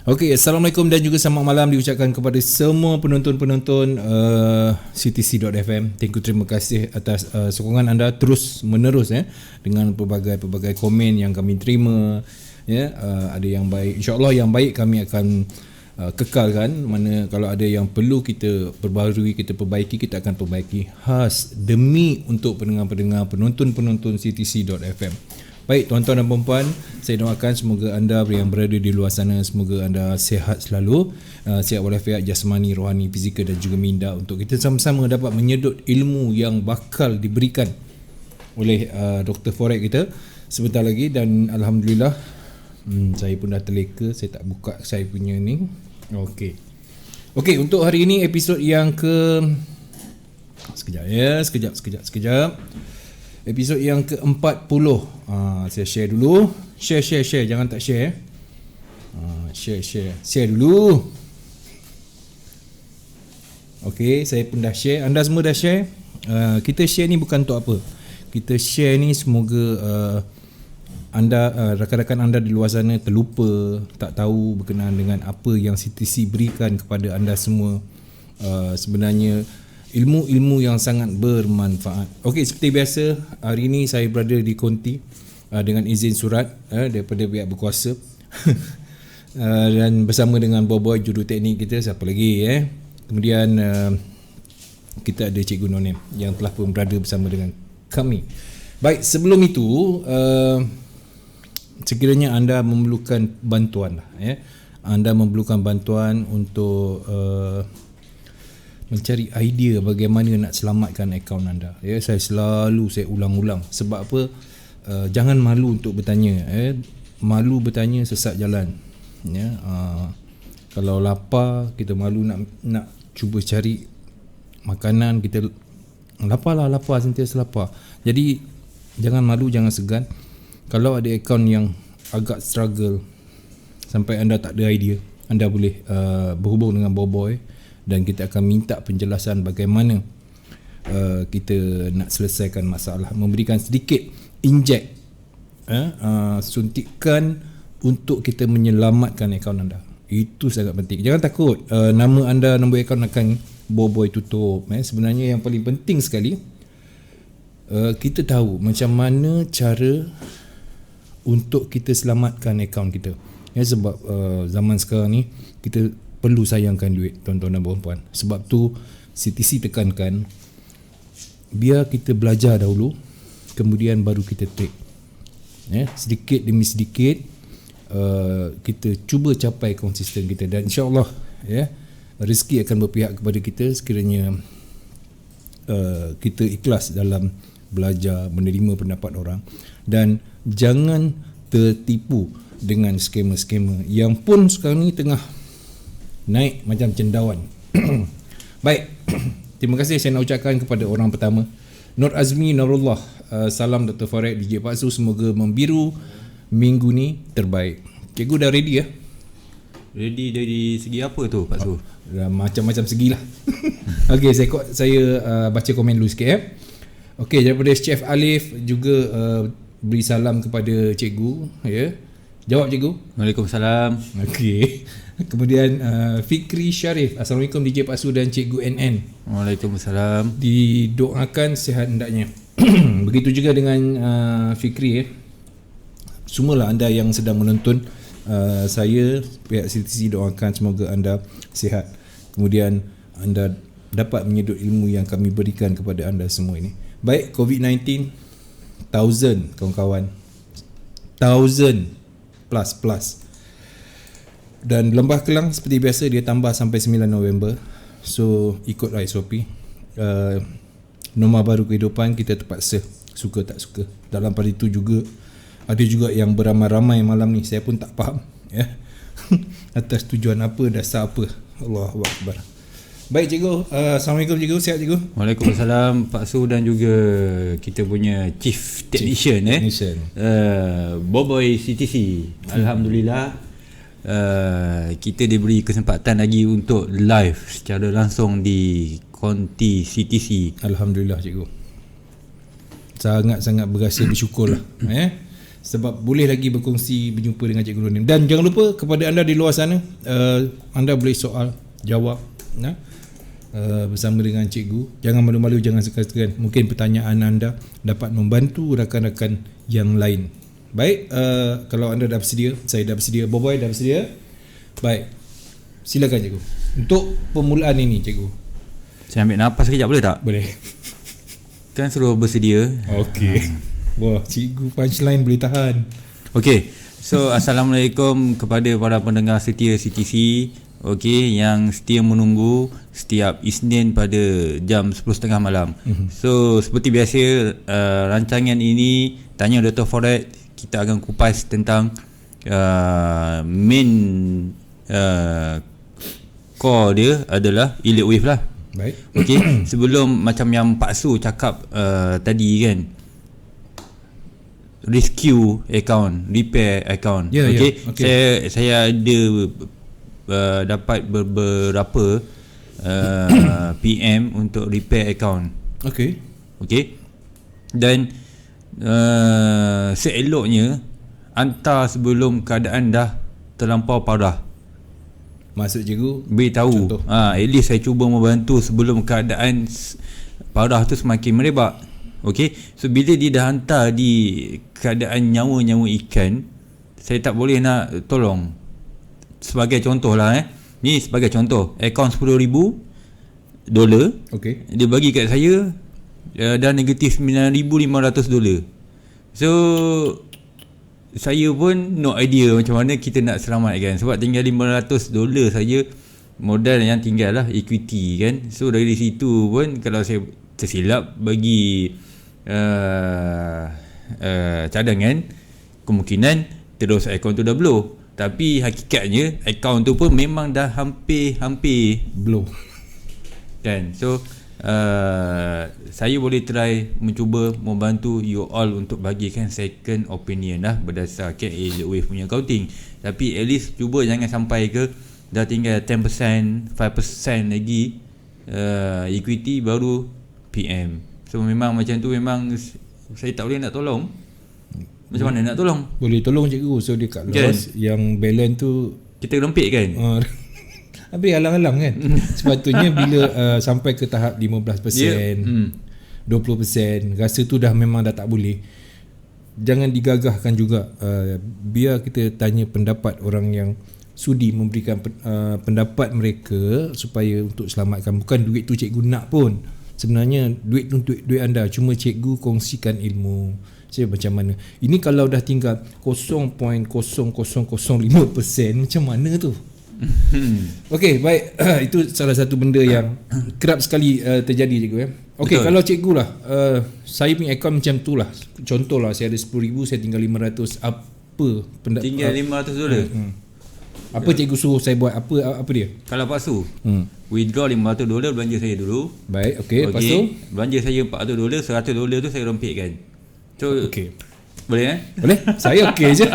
Okey, Assalamualaikum dan juga selamat malam diucapkan kepada semua penonton-penonton CTC.fm. Terima kasih atas sokongan anda terus menerus dengan pelbagai komen yang kami terima. Ada yang baik, insya-Allah yang baik kami akan kekalkan. Mana kalau ada yang perlu kita perbaharui, kita perbaiki, kita akan perbaiki khas demi untuk pendengar-pendengar, penonton-penonton CTC.fm. Baik tuan-tuan dan puan-puan, saya doakan semoga anda yang berada di luar sana, semoga anda sihat selalu, sihat walafiat jasmani, rohani, fizikal dan juga minda, untuk kita sama-sama dapat menyedut ilmu yang bakal diberikan oleh Dr. Forex kita sebentar lagi. Dan Alhamdulillah, saya pun dah terleka, saya tak buka saya punya ni. Okey, untuk hari ini episod yang sekejap. Episod yang ke-40. Saya share dulu. Share, jangan tak share. Share dulu. Okey, saya pun dah share. Anda semua dah share. Kita share ni bukan untuk apa. Kita share ni semoga anda, rakan-rakan anda di luar sana terlupa, tak tahu berkenaan dengan apa yang CTC berikan kepada anda semua. Sebenarnya ilmu-ilmu yang sangat bermanfaat. Okey, seperti biasa, hari ini saya berada di konti dengan izin surat daripada pihak berkuasa dan bersama dengan boy juru teknik kita, siapa lagi kemudian kita ada Cikgu Nonem yang telah pun berada bersama dengan kami. Baik, sebelum itu sekiranya anda memerlukan bantuan anda memerlukan bantuan untuk mencari idea bagaimana nak selamatkan akaun anda. Saya ulang-ulang. Sebab apa? Jangan malu untuk bertanya. Malu bertanya sesat jalan. Kalau lapar, kita malu nak cuba cari makanan, kita lapar, sentiasa lapar. Jadi jangan malu, jangan segan. Kalau ada akaun yang agak struggle sampai anda tak ada idea, anda boleh berhubung dengan Boboy dan kita akan minta penjelasan bagaimana kita nak selesaikan masalah, memberikan sedikit injek suntikan untuk kita menyelamatkan akaun anda. Itu sangat penting. Jangan takut nama anda, nombor akaun akan Boboy tutup. Sebenarnya yang paling penting sekali, kita tahu macam mana cara untuk kita selamatkan akaun kita. Sebab zaman sekarang ni kita perlu sayangkan duit, tuan-tuan dan puan-puan. Sebab tu CTC tekankan biar kita belajar dahulu, kemudian baru kita take. Sedikit demi sedikit kita cuba capai konsisten kita, dan insya-Allah rezeki akan berpihak kepada kita sekiranya kita ikhlas dalam belajar, menerima pendapat orang, dan jangan tertipu dengan skema-skema yang pun sekarang ni tengah naik macam cendawan. Baik, terima kasih saya nak ucapkan kepada orang pertama, Nur Azmi Nurullah. Salam Dr. Forex, DJ Pak Su, semoga membiru minggu ni terbaik. Cikgu dah ready ya? Ready dari segi apa tu Pak Su? Macam-macam segilah. Okey, saya baca komen dulu sikit Okey, daripada Chef Alif juga beri salam kepada cikgu Jawab cikgu. Waalaikumsalam. Okey. Kemudian Fikri Syarif, Assalamualaikum DJ Pak Su dan Cikgu NN. Waalaikumsalam. Didoakan sihat hendaknya. Begitu juga dengan Fikri Semualah anda yang sedang menonton saya, pihak CTC doakan semoga anda sihat. Kemudian anda dapat menyedut ilmu yang kami berikan kepada anda semua ini. Baik, COVID-19 1000 kawan-kawan. 1000 plus. Dan Lembah Kelang seperti biasa dia tambah sampai 9 November. So ikutlah SOP. Norma baru kehidupan, kita terpaksa, suka tak suka. Dalam pada itu juga ada juga yang beramai-ramai malam ni, saya pun tak faham atas tujuan apa, dasar apa. Allahu Akbar. Baik cikgu, Assalamualaikum cikgu, sihat cikgu? Waalaikumsalam Pak Su dan juga kita punya Chief Technician Boboy CTC. Alhamdulillah kita diberi kesempatan lagi untuk live secara langsung di konti CTC. Alhamdulillah cikgu. Sangat-sangat berasa bersyukurlah. sebab boleh lagi berkongsi, berjumpa dengan Cikgu Ronim. Dan jangan lupa kepada anda di luar sana, anda boleh soal jawab bersama dengan cikgu. Jangan malu-malu, jangan segan-segan. Mungkin pertanyaan anda dapat membantu rakan-rakan yang lain. Baik, kalau anda dah bersedia, saya dah bersedia, Boboy dah bersedia. Baik, silakan cikgu untuk permulaan ini cikgu. Saya ambil nafas sekejap boleh tak? Boleh. Kan suruh bersedia. Okey. Wah, cikgu punchline boleh tahan. Okey. So assalamualaikum kepada para pendengar setia CTC. Okey, yang setia menunggu setiap Isnin pada jam 10.30 malam. So seperti biasa, rancangan ini Tanya Dr. Foret, kita akan kupas tentang main core dia adalah elite wave lah. Baik. Okey, sebelum macam yang Pak Su cakap tadi kan, rescue account, repair account. Okey, okay. Saya ada dapat beberapa PM untuk repair account. Okey. Okey. Dan seeloknya hantar sebelum keadaan dah terlampau parah. Maksud cikgu beritahu. At least saya cuba membantu sebelum keadaan parah tu semakin merebak. Okey. So bila dia dah hantar di keadaan nyawa-nyawa ikan, saya tak boleh nak tolong. Sebagai contoh lah ni sebagai contoh, akaun $10,000. Okey. Dia bagi kat saya dah negatif $9,500. So saya pun no idea macam mana kita nak selamatkan, sebab tinggal $500 saja modal yang tinggal lah, equity kan. So dari situ pun kalau saya tersilap bagi cadangan, kemungkinan terus akaun tu dah blow. Tapi hakikatnya akaun tu pun memang dah hampir blow kan. So saya boleh try mencuba membantu you all untuk bagikan second opinion lah berdasarkan elite wave punya accounting. Tapi at least cuba jangan sampai ke dah tinggal 10%, 5% lagi equity baru PM. So memang macam tu, memang saya tak boleh nak tolong. Macam mana nak tolong? Boleh tolong cikgu. So dia kat loss yang balance tu kita rempit kan. Habis alang-alang kan. Sepatutnya bila sampai ke tahap 15%, 20%, rasa tu dah memang dah tak boleh. Jangan digagahkan juga. Biar kita tanya pendapat orang yang sudi memberikan pendapat mereka supaya untuk selamatkan. Bukan duit tu cikgu nak pun. Sebenarnya duit tu duit anda, cuma cikgu kongsikan ilmu. Saya macam mana. Ini kalau dah tinggal 0.0005%, macam mana tu? Okey, baik. Itu salah satu benda yang kerap sekali terjadi cikgu Okey, kalau cikgu lah, saya punya akaun macam tu lah. Contoh lah, saya ada 10,000, saya tinggal 500. Apa tinggal $500? Apa cikgu suruh saya buat? Apa dia? Kalau Pak Su, withdraw $500 belanja saya dulu. Baik, okey. Lepas tu belanja saya $400, $100 tu saya rempitkan. So okey. Boleh Boleh. Saya okey je.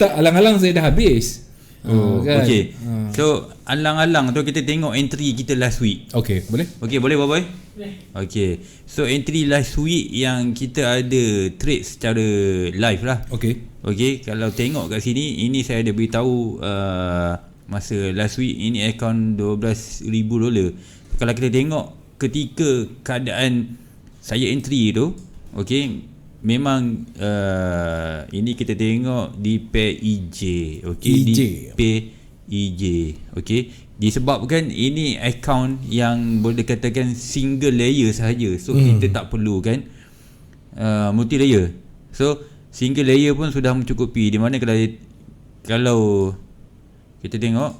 Tak, alang-alang saya dah habis. Kan? Okey. So alang-alang tu kita tengok entry kita last week. Okey, boleh? Okey, boleh Boy? Boleh. Okey. So entry last week yang kita ada trade secara live lah. Okey. Okey, kalau tengok kat sini, ini saya ada beritahu masa last week, ini akaun $12,000. Kalau kita tengok ketika keadaan saya entry tu, okey, memang ini kita tengok di pair EJ. Okey, di pair EJ. Okey, disebabkan ini akaun yang boleh dikatakan single layer sahaja. So kita tak perlu kan multi layer. So single layer pun sudah mencukupi. Di mana kalau kita tengok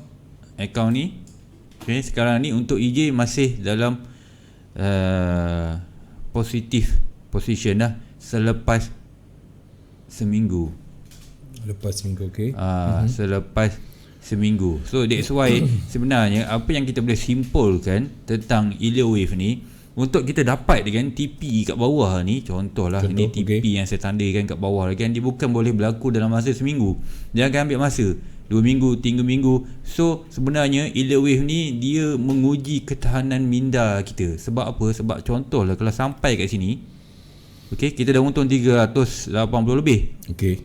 akaun ni, okay, sekarang ni untuk EJ masih dalam positif position dah selepas seminggu. Okey. Selepas seminggu. So that's why sebenarnya apa yang kita boleh simpulkan tentang elite wave ni, untuk kita dapat dengan TP kat bawah ni, contohlah ini TP yang saya tandakan kat bawah kan, dia bukan boleh berlaku dalam masa seminggu. Dia akan ambil masa 2 minggu, 3 minggu. So sebenarnya elite wave ni dia menguji ketahanan minda kita. Sebab apa? Sebab contohlah kalau sampai kat sini, Okey, kita dah untung 380 lebih. Okey.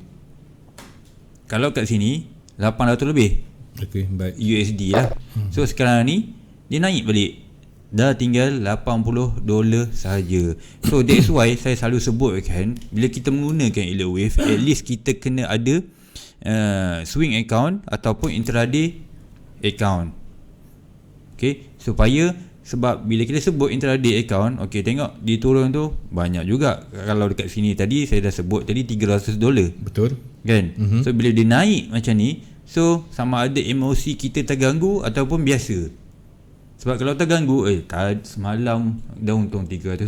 Kalau kat sini 800 lebih. Okey, baik. USD lah. So sekarang ni dia naik balik. Dah tinggal $80 sahaja. So that's why saya selalu sebutkan, bila kita menggunakan Elliott Wave, at least kita kena ada swing account ataupun intraday account. Okay, supaya, sebab bila kita sebut intraday account, okay, tengok dia turun tu banyak juga. Kalau dekat sini tadi saya dah sebut tadi $300, Betul. kan? So bila dia naik macam ni, so sama ada emosi kita terganggu ataupun biasa. Sebab kalau terganggu, semalam dah untung $300,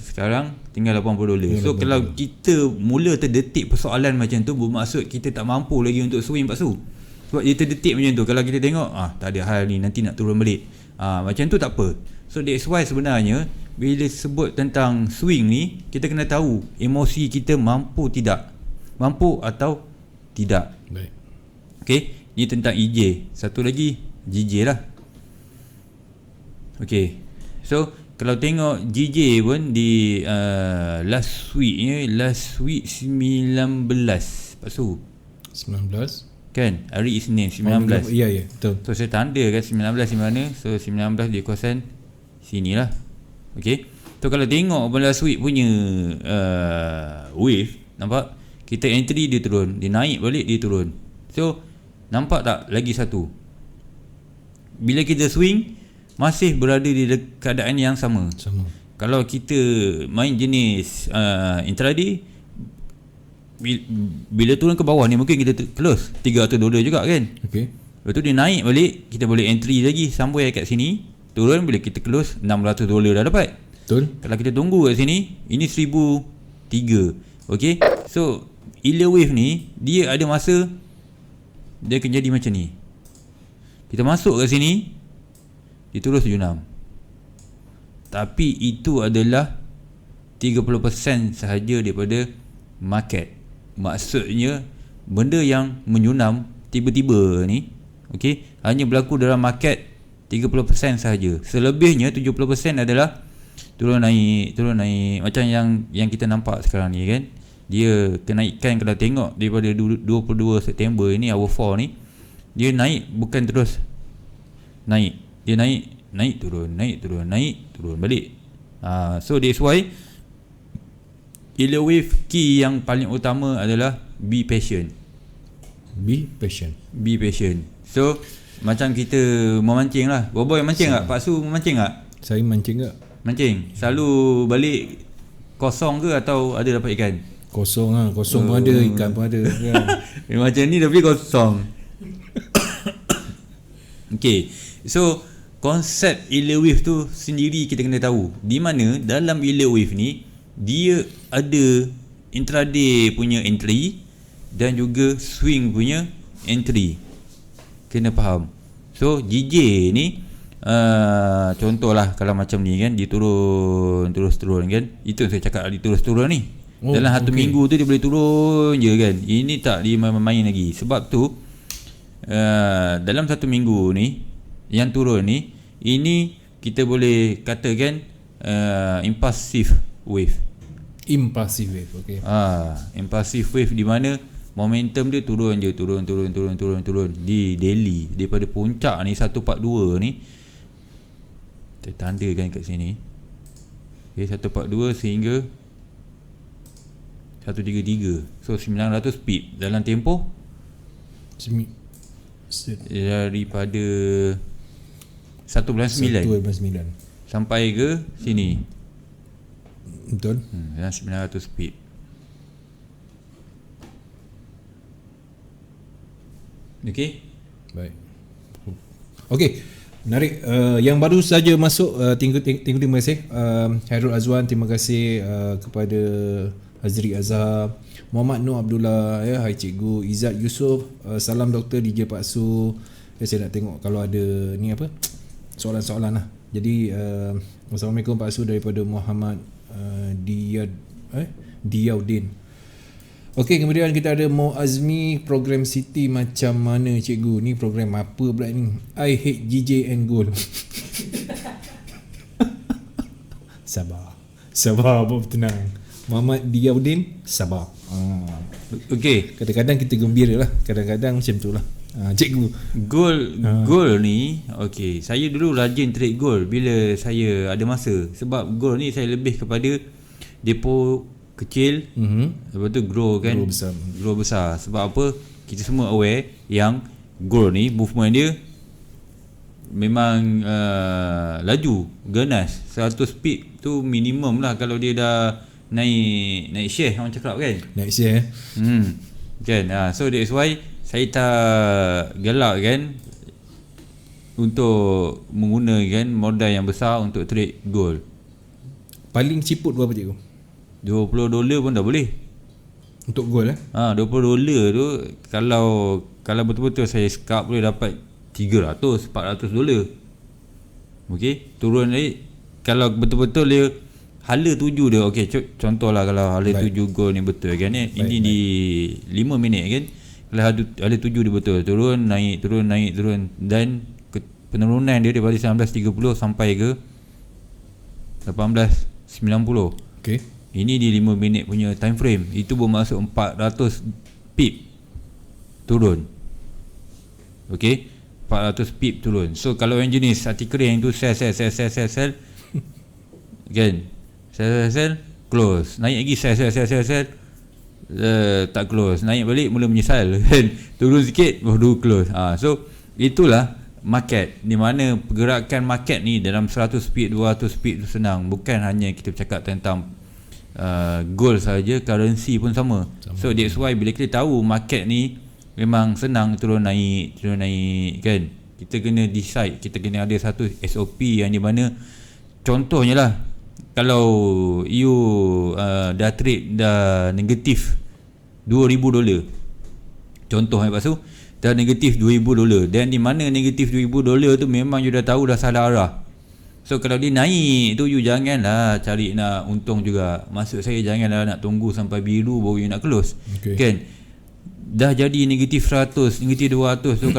sekarang tinggal $80. So kalau kita mula terdetik persoalan macam tu, bermaksud kita tak mampu lagi untuk swing Pak Su. Sebab dia terdetik macam tu. Kalau kita tengok, tak ada hal ni, nanti nak turun balik, macam tu tak apa. So that's why sebenarnya bila sebut tentang swing ni, kita kena tahu emosi kita mampu atau tidak. Baik. Okay, ni tentang EJ. Satu lagi GJ lah. Okay, so kalau tengok GJ pun di last week 19 Pak Su, 19 kan, hari Isnin 19. Ya, betul. So saya tanda kan 19 di mana. So 19 di kawasan sini lah. Okay, so kalau tengok last week punya wave, nampak kita entry dia turun, dia naik balik dia turun. So nampak tak lagi satu, bila kita swing masih berada di keadaan yang sama. Kalau kita main jenis intraday, bila turun ke bawah ni mungkin kita close $300 juga kan. Okey. Lepas tu dia naik balik, kita boleh entry lagi sampai kat sini, turun bila kita close $600 dah dapat. Betul. Kalau kita tunggu kat sini, ini 1,003. Okey. So Elliott Wave ni dia ada masa dia akan jadi macam ni. Kita masuk kat sini, dia turun 76. Tapi itu adalah 30% sahaja daripada market. Maksudnya benda yang menyunam tiba-tiba ni, okey, hanya berlaku dalam market 30% sahaja. Selebihnya 70% adalah turun naik macam yang kita nampak sekarang ni kan. Dia kenaikan, kalau tengok daripada 22 September ini, hour 4 ni, dia naik bukan terus naik. Dia naik turun balik. So that's why Elliott Wave key yang paling utama adalah be patient. So macam kita memancing lah. Boboy mancing tak? Pak Su memancing tak? Saya mancing tak? Mancing. Selalu balik kosong ke atau ada dapat ikan? Kosong lah. Kosong pun ada, ikan pun ada kan? Macam ni tapi kosong. Okay, so konsep Elliott Wave tu sendiri kita kena tahu. Di mana dalam Elliott Wave ni, dia ada intraday punya entry dan juga swing punya entry. Kena faham. So GJ ni contohlah kalau macam ni kan, dia turun terus turun kan. Itu saya cakap dia terus turun ni. Dalam satu minggu tu dia boleh turun je kan. Ini tak dia main lagi. Sebab tu dalam satu minggu ni yang turun ni, ini kita boleh katakan impulsive wave. Okey. Impulsive wave di mana momentum dia turun di daily daripada puncak ni 142 ni. Saya tandakan kat sini. Okey, 142 sehingga 133. So 900 pip dalam tempoh daripada 1.9 sampai ke sini. Betul. Dan 900 pip. Okey. Baik. Okey. Menarik. Yang baru saja masuk, terima kasih Hairul Azwan, terima kasih kepada Azri Azhar, Muhammad Nur Abdullah, hai cikgu, Izzat Yusof, salam Dr. DJ Pak Su. Saya nak tengok kalau ada ni apa soalan-soalan lah. Jadi Assalamualaikum Pak Su daripada Muhammad Diyaudin. Okey, kemudian kita ada Mo Azmi, program City macam mana cikgu? Ni program apa pula ni? I hate GJ and goal. Sabar, tenang. Muhammad Diyaudin, sabar. Okey, Kadang-kadang kita gembira lah, kadang-kadang macam tu lah. Cikgu. Gold ni, okey, saya dulu rajin trade gold bila saya ada masa. Sebab gold ni saya lebih kepada depo kecil, lepas tu grow kan, grow besar. Sebab apa? Kita semua aware yang gold ni movement dia memang laju, ganas. 100 pip tu minimum lah kalau dia dah naik share, orang cakap kan. Naik share. Kan. So that's why saya tak gelak kan untuk menggunakan modal yang besar untuk trade gold. Paling ciput berapa cikgu? $20 pun dah boleh. Untuk gold $20 tu kalau betul-betul saya scalp boleh dapat $300-400. Okey, turun lagi. Kalau betul-betul dia hala 7 dia, okey, contohlah kalau hala 7 gold ni betul kan, ini di 5 minit kan. Kalau hala 7 dia betul, turun naik dan penurunan dia daripada 19.30 sampai ke 18.90. Okey. Ini di 5 minit punya time frame. Itu bermaksud 400 pip turun. Okey, 400 pip turun. So kalau yang jenis artikel yang tu sell kan, sell close, naik lagi sell tak close, naik balik mula menyesal kan, turun sikit baru close. So itulah market, di mana pergerakan market ni dalam 100 pip 200 pip tu senang. Bukan hanya kita bercakap tentang gold saja, currency pun sama. So that's why bila kita tahu market ni memang senang turun naik kan, kita kena decide, kita kena ada satu SOP yang di mana contohnya lah, kalau you dah trade dah negatif $2,000, contoh lepas tu dah negatif $2,000, dan di mana negatif $2,000 tu memang you dah tahu dah salah arah. So kalau dia naik tu, you janganlah cari nak untung juga. Maksud saya janganlah nak tunggu sampai biru baru you nak close. Kan, dah jadi negatif 100, negatif 200 tu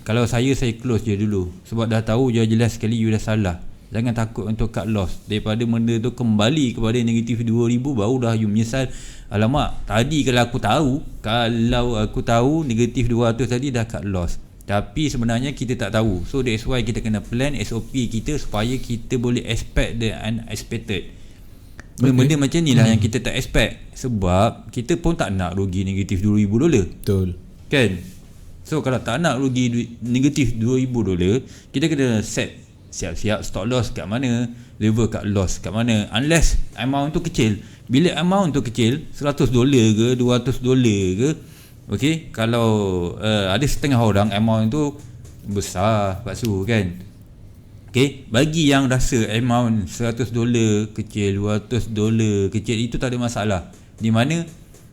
kalau saya close je dulu. Sebab dah tahu jelas sekali you dah salah. Jangan takut untuk cut loss. Daripada benda tu kembali kepada negatif 2,000, baru dah you menyesal. Alamak, tadi kalau aku tahu negatif 200 tadi dah cut loss. Tapi sebenarnya kita tak tahu. So that's why kita kena plan SOP kita supaya kita boleh expect the unexpected. Benda-benda macam ni lah yang kita tak expect. Sebab kita pun tak nak rugi negatif $2,000. Betul. Kan? So kalau tak nak rugi negatif $2,000, kita kena set siap-siap stop loss kat mana, level cut loss kat mana. Unless amount tu kecil. Bila amount tu kecil, $100 ke $200 ke, okey, kalau ada setengah orang amount tu besar paksu kan. Okey, bagi yang rasa amount $100 kecil, $200 kecil, itu tak ada masalah. Di mana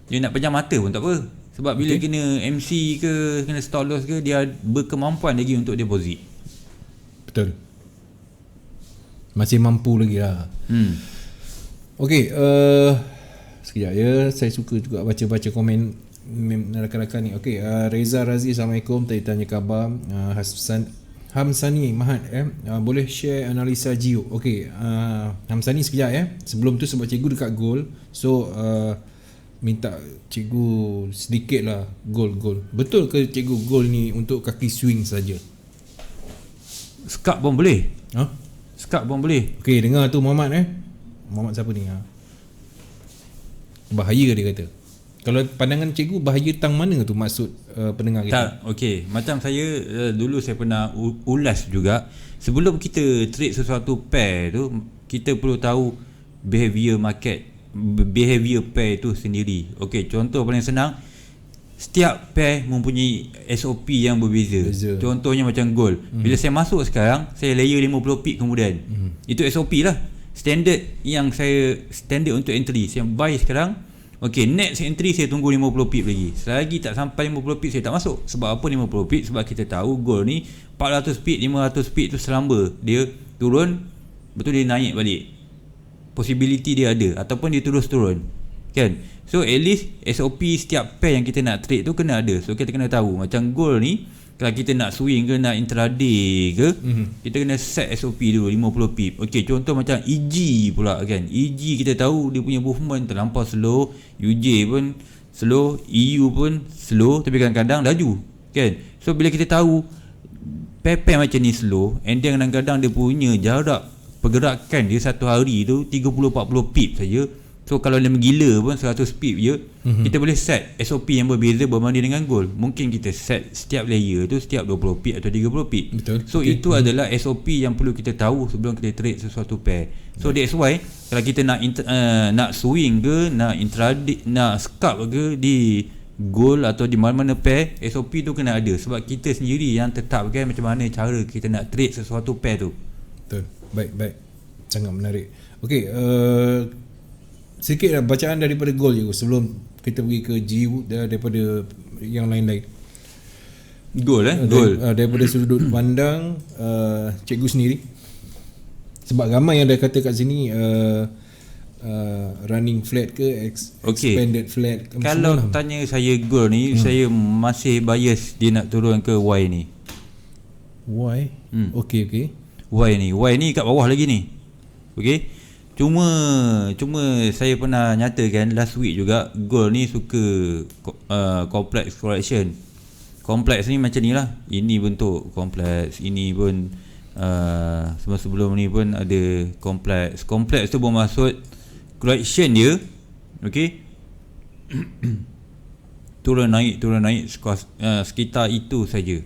dia nak pejam mata pun tak apa. Sebab bila kena MC ke, kena stop loss ke, dia berkemampuan lagi untuk deposit. Betul. Masih mampu lagi lah. Okey, sekejap ya, saya suka juga baca-baca komen rakan-rakan ni. Okey, Reza Razi, Assalamualaikum, tanya khabar. Hamsani Mahat boleh share analisa Jio. Okey, Hamsani sekejap sebelum tu sebab cikgu dekat gold, so minta cikgu sedikit lah gold. Betul ke cikgu gold ni untuk kaki swing saja? Scalp pun boleh. Scalp pun boleh. Okey, dengar tu Muhammad Muhammad siapa ni? Bahaya dia kata. Kalau pandangan cikgu, bahaya tang mana tu maksud pendengar kita? Tak, okey. Macam saya dulu saya pernah ulas juga. Sebelum kita trade sesuatu pair tu, kita perlu tahu behavior market, behavior pair tu sendiri. Okey, contoh paling senang, setiap pair mempunyai SOP yang berbeza. Contohnya macam gold. Bila saya masuk sekarang, saya layer 50 pip kemudian. Itu SOP lah. Standard yang saya standard untuk entry. Saya buy sekarang. Okey, next entry saya tunggu 50 pip lagi. Selagi tak sampai 50 pip saya tak masuk. Sebab apa 50 pip? Sebab kita tahu gold ni 400 pip, 500 pip tu selamba. Dia turun, betul dia naik balik. Possibility dia ada, ataupun dia terus turun. Kan? So at least SOP setiap pair yang kita nak trade tu kena ada. So kita kena tahu. Macam gold ni, kalau kita nak swing ke, nak intraday ke, kita kena set SOP dulu 50 pip. Okey, contoh macam EG pula kan. EG kita tahu dia punya movement terlampau slow, UJ pun slow, EU pun slow, tapi kadang-kadang laju kan. So bila kita tahu pair macam ni slow, and then kadang-kadang dia punya jarak pergerakan dia satu hari tu 30-40 pip saja. So kalau dia menggila pun 100 pip je, kita boleh set SOP yang berbeza berbanding dengan gold. Mungkin kita set setiap layer tu setiap 20 pip atau 30 pip. Betul. So itu adalah SOP yang perlu kita tahu sebelum kita trade sesuatu pair. So that's why kalau kita nak swing ke, nak intraday, nak scalp ke di gold atau di mana-mana pair, SOP tu kena ada. Sebab kita sendiri yang tetapkan macam mana cara kita nak trade sesuatu pair tu. Betul. Baik. Sangat menarik. Okey, sikit bacaan daripada gold je sebelum kita pergi ke GU daripada yang lain-lain. Gold daripada sudut pandang cikgu sendiri. Sebab ramai yang dah kata kat sini running flat ke expanded flat. Kalau tanya saya gold ni, saya masih bias dia nak turun ke Y ni. Y? Okey. Y ni kat bawah lagi ni. Okey. Cuma saya pernah nyatakan last week juga, gold ni suka complex correction. Complex ni macam ni lah. Ini bentuk complex, ini pun sebelum ni pun ada complex. Complex tu bermaksud correction dia, okey, turun naik sekitar itu saja.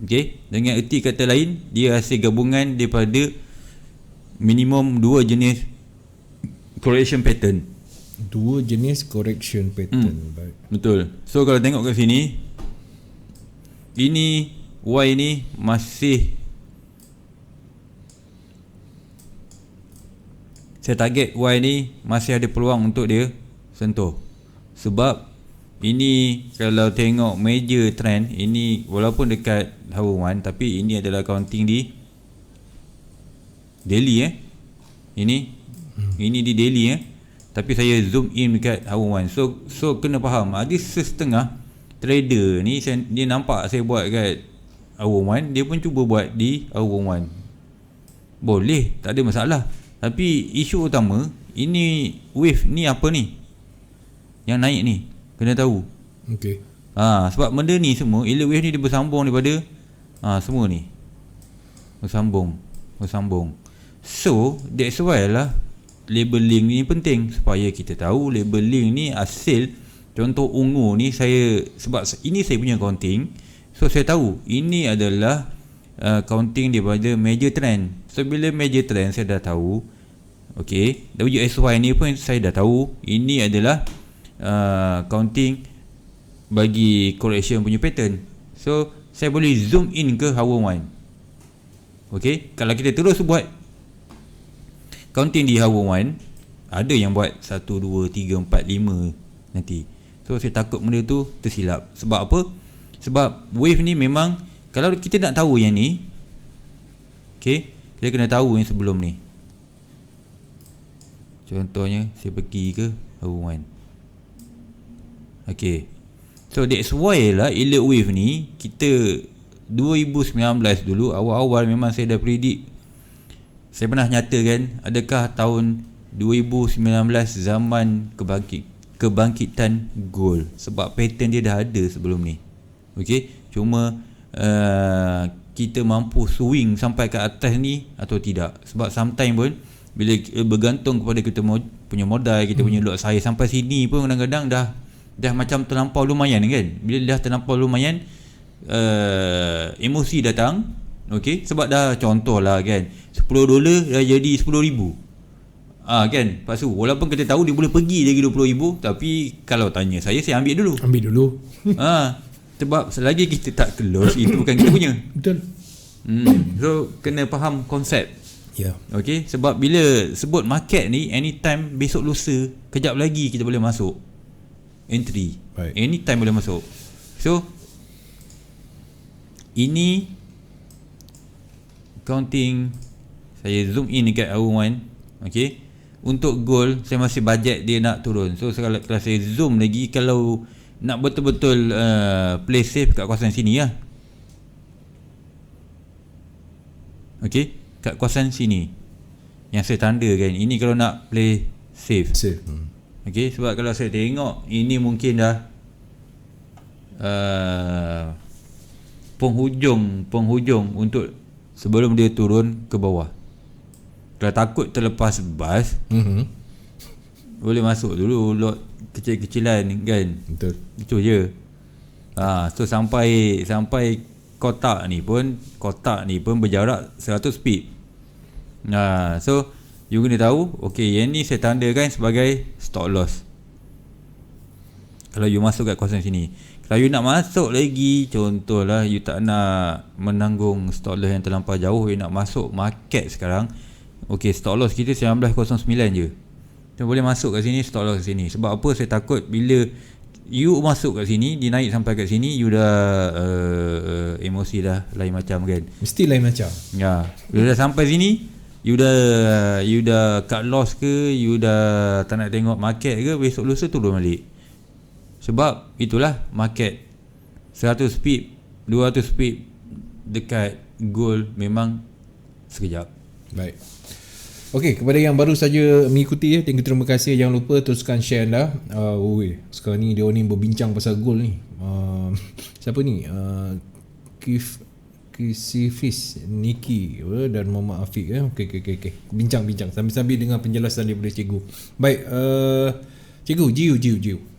Okey, dengan erti kata lain, dia hasil gabungan daripada minimum 2 jenis correction pattern. 2 jenis correction pattern. Baik. Betul. So kalau tengok kat sini, ini Y ni masih, saya target Y ni masih ada peluang untuk dia sentuh. Sebab ini kalau tengok major trend, ini walaupun dekat hour 1, tapi ini adalah counting di daily ini di daily tapi saya zoom in dekat hour 1. So kena faham, ada setengah trader ni dia nampak saya buat kat hour 1, dia pun cuba buat di hour 1. Boleh, tak ada masalah. Tapi isu utama, ini wave ni apa ni yang naik ni, kena tahu. Okey. Sebab benda ni semua, elite wave ni dia bersambung daripada semua ni bersambung. So that's why lah labeling ni penting, supaya kita tahu labeling ni hasil. Contoh ungu ni, sebab ini saya punya counting, so saya tahu ini adalah counting daripada major trend. So bila major trend saya dah tahu, okey, WSY ni pun saya dah tahu ini adalah counting bagi correction punya pattern. So saya boleh zoom in ke hour 1. Okey, kalau kita terus buat counting di hour 1, ada yang buat 1, 2, 3, 4, 5 nanti. So saya takut benda tu tersilap. Sebab apa? Sebab wave ni memang, kalau kita nak tahu yang ni, okey, kita kena tahu yang sebelum ni. Contohnya saya pergi ke hour 1. Okey, so that's why lah elite wave ni, kita 2019 dulu awal-awal memang saya dah predict. Saya pernah nyatakan, adakah tahun 2019 zaman kebangkitan gold, sebab pattern dia dah ada sebelum ni. Okey, cuma kita mampu swing sampai ke atas ni atau tidak. Sebab sometimes pun bila bergantung kepada kita punya modal, kita punya lot size, sampai sini pun kadang-kadang dah macam terlampau lumayan kan. Bila dah terlampau lumayan, emosi datang. Okey, sebab dah contoh lah kan, $10 dah jadi 10,000. Kan, lepas tu walaupun kita tahu dia boleh pergi lagi 20,000, tapi kalau tanya saya ambil dulu. Sebab selagi kita tak close, itu bukan kita punya. Betul. So kena faham konsep. Ya. Okey, sebab bila sebut market ni, anytime, besok lusa, kejap lagi kita boleh masuk entry. Right. Anytime boleh masuk. So ini counting, saya zoom in dekat hour 1. Okey, untuk gold saya masih budget dia nak turun. So kalau saya zoom lagi, kalau nak betul-betul play safe kat kawasan sini lah, Okey, kat kawasan sini yang saya tanda kan, ini kalau nak play safe. Okey, sebab kalau saya tengok ini mungkin dah penghujung untuk sebelum dia turun ke bawah. Kalau takut terlepas bas, boleh masuk dulu lot kecil-kecilan kan. Betul. Itu je. So sampai kotak ni pun berjarak 100 feet. So you kena tahu, okey, yang ni saya tandakan sebagai stop loss. Kalau you masuk kat kawasan sini. Kalau you nak masuk lagi, contohlah you tak nak menanggung stop loss yang terlampau jauh, you nak masuk market sekarang, okey, stop loss kita 19.09 je. You boleh masuk kat sini, stop loss kat sini. Sebab apa? Saya takut bila you masuk kat sini, dia naik sampai kat sini, you dah emosi dah lain macam kan. Mesti lain macam. Ya, bila dah sampai sini, you dah cut loss ke, you dah tak nak tengok market ke, besok lusa turun balik. Sebab itulah market 100 pip 200 pip dekat gold memang sekejap. Baik. Okey, kepada yang baru saja mengikuti, thank you, terima kasih. Jangan lupa teruskan share anda. Sekarang ni dia ni berbincang pasal gold ni. Siapa ni? Kisifis Niki dan Muhammad Afiq. Okey. Bincang-bincang sambil-sambil dengan penjelasan daripada cikgu. Baik, cikgu, Jiu.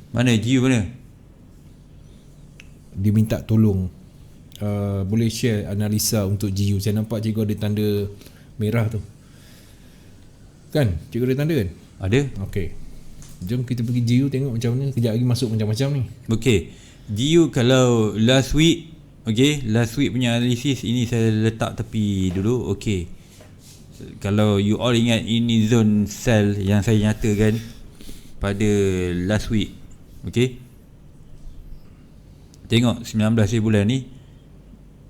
Mana Jiu mana? Dia minta tolong. Boleh share analisa untuk GU. Saya nampak cikgu ada tanda merah tu. Kan? Cikgu ada tanda kan? Ada. Okey. Jom kita pergi GU tengok macam mana. Kejap lagi masuk macam-macam ni. Okey. GU kalau last week punya analisis ini saya letak tepi dulu. Okey. Kalau you all ingat, ini zone sell yang saya nyatakan pada last week. Okey. Tengok 19 hari bulan ni,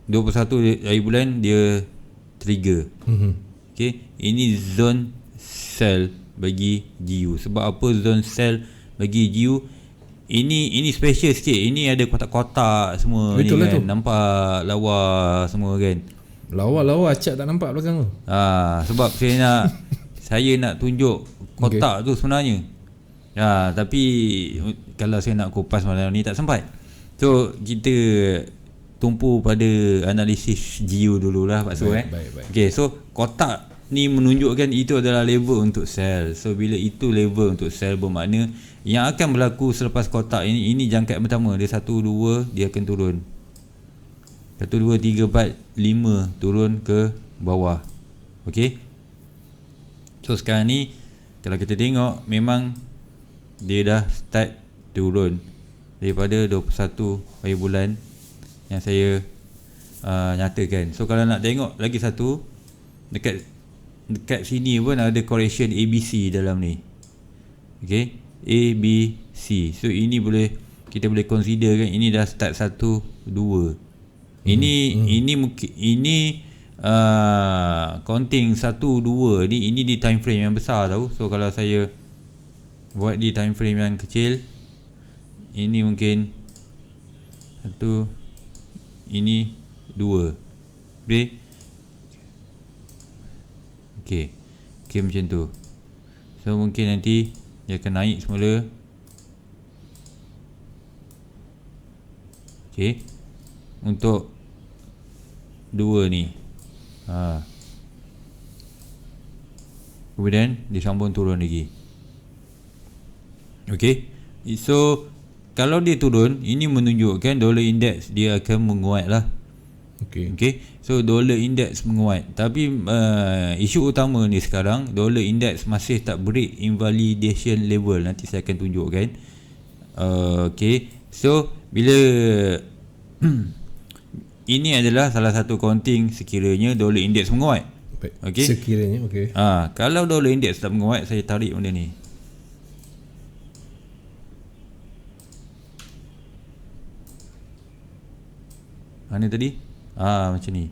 21 hari bulan dia trigger. Okey, ini zone sell bagi GU. Sebab apa zone sell bagi GU? Ini special sikit. Ini ada kotak-kotak semua. Betul ni kan. tu. Nampak lawa semua kan. Lawa acak tak nampak belakang tu. Sebab saya nak tunjuk kotak tu sebenarnya. Tapi kalau saya nak kupas malam ni tak sempat. So kita tumpu pada analisis GU dululah Pak Su. Baik. Okay, so kotak ni menunjukkan itu adalah level untuk sell. So bila itu level untuk sell, bermakna yang akan berlaku selepas kotak ini jangkat pertama. Dia 1, 2, dia akan turun. 1, 2, 3, 4, 5 turun ke bawah. Okay. So sekarang ni kalau kita tengok, memang dia dah start turun daripada 21 hari bulan yang saya nyatakan. So kalau nak tengok lagi satu, dekat sini pun ada correction ABC dalam ni. Okay, ABC. So ini kita boleh consider kan, ini dah start 1, 2. Ini mungkin counting 1, 2 ni, ini di time frame yang besar tau. So kalau saya buat di time frame yang kecil, ini mungkin 1, ini 2. Okay, macam tu. So mungkin nanti dia akan naik semula. Okay, untuk 2 ni, kemudian disambung turun lagi. Okay, so kalau dia turun, ini menunjukkan dollar index dia akan menguat lah. Okay, so dollar index menguat. Tapi isu utama ni sekarang, dollar index masih tak break invalidation level. Nanti saya akan tunjukkan. Okay, so bila ini adalah salah satu counting sekiranya dollar index menguat. Okay, sekiranya. Okay. Kalau dollar index tak menguat, saya tarik benda ni. Mana tadi? Macam ni.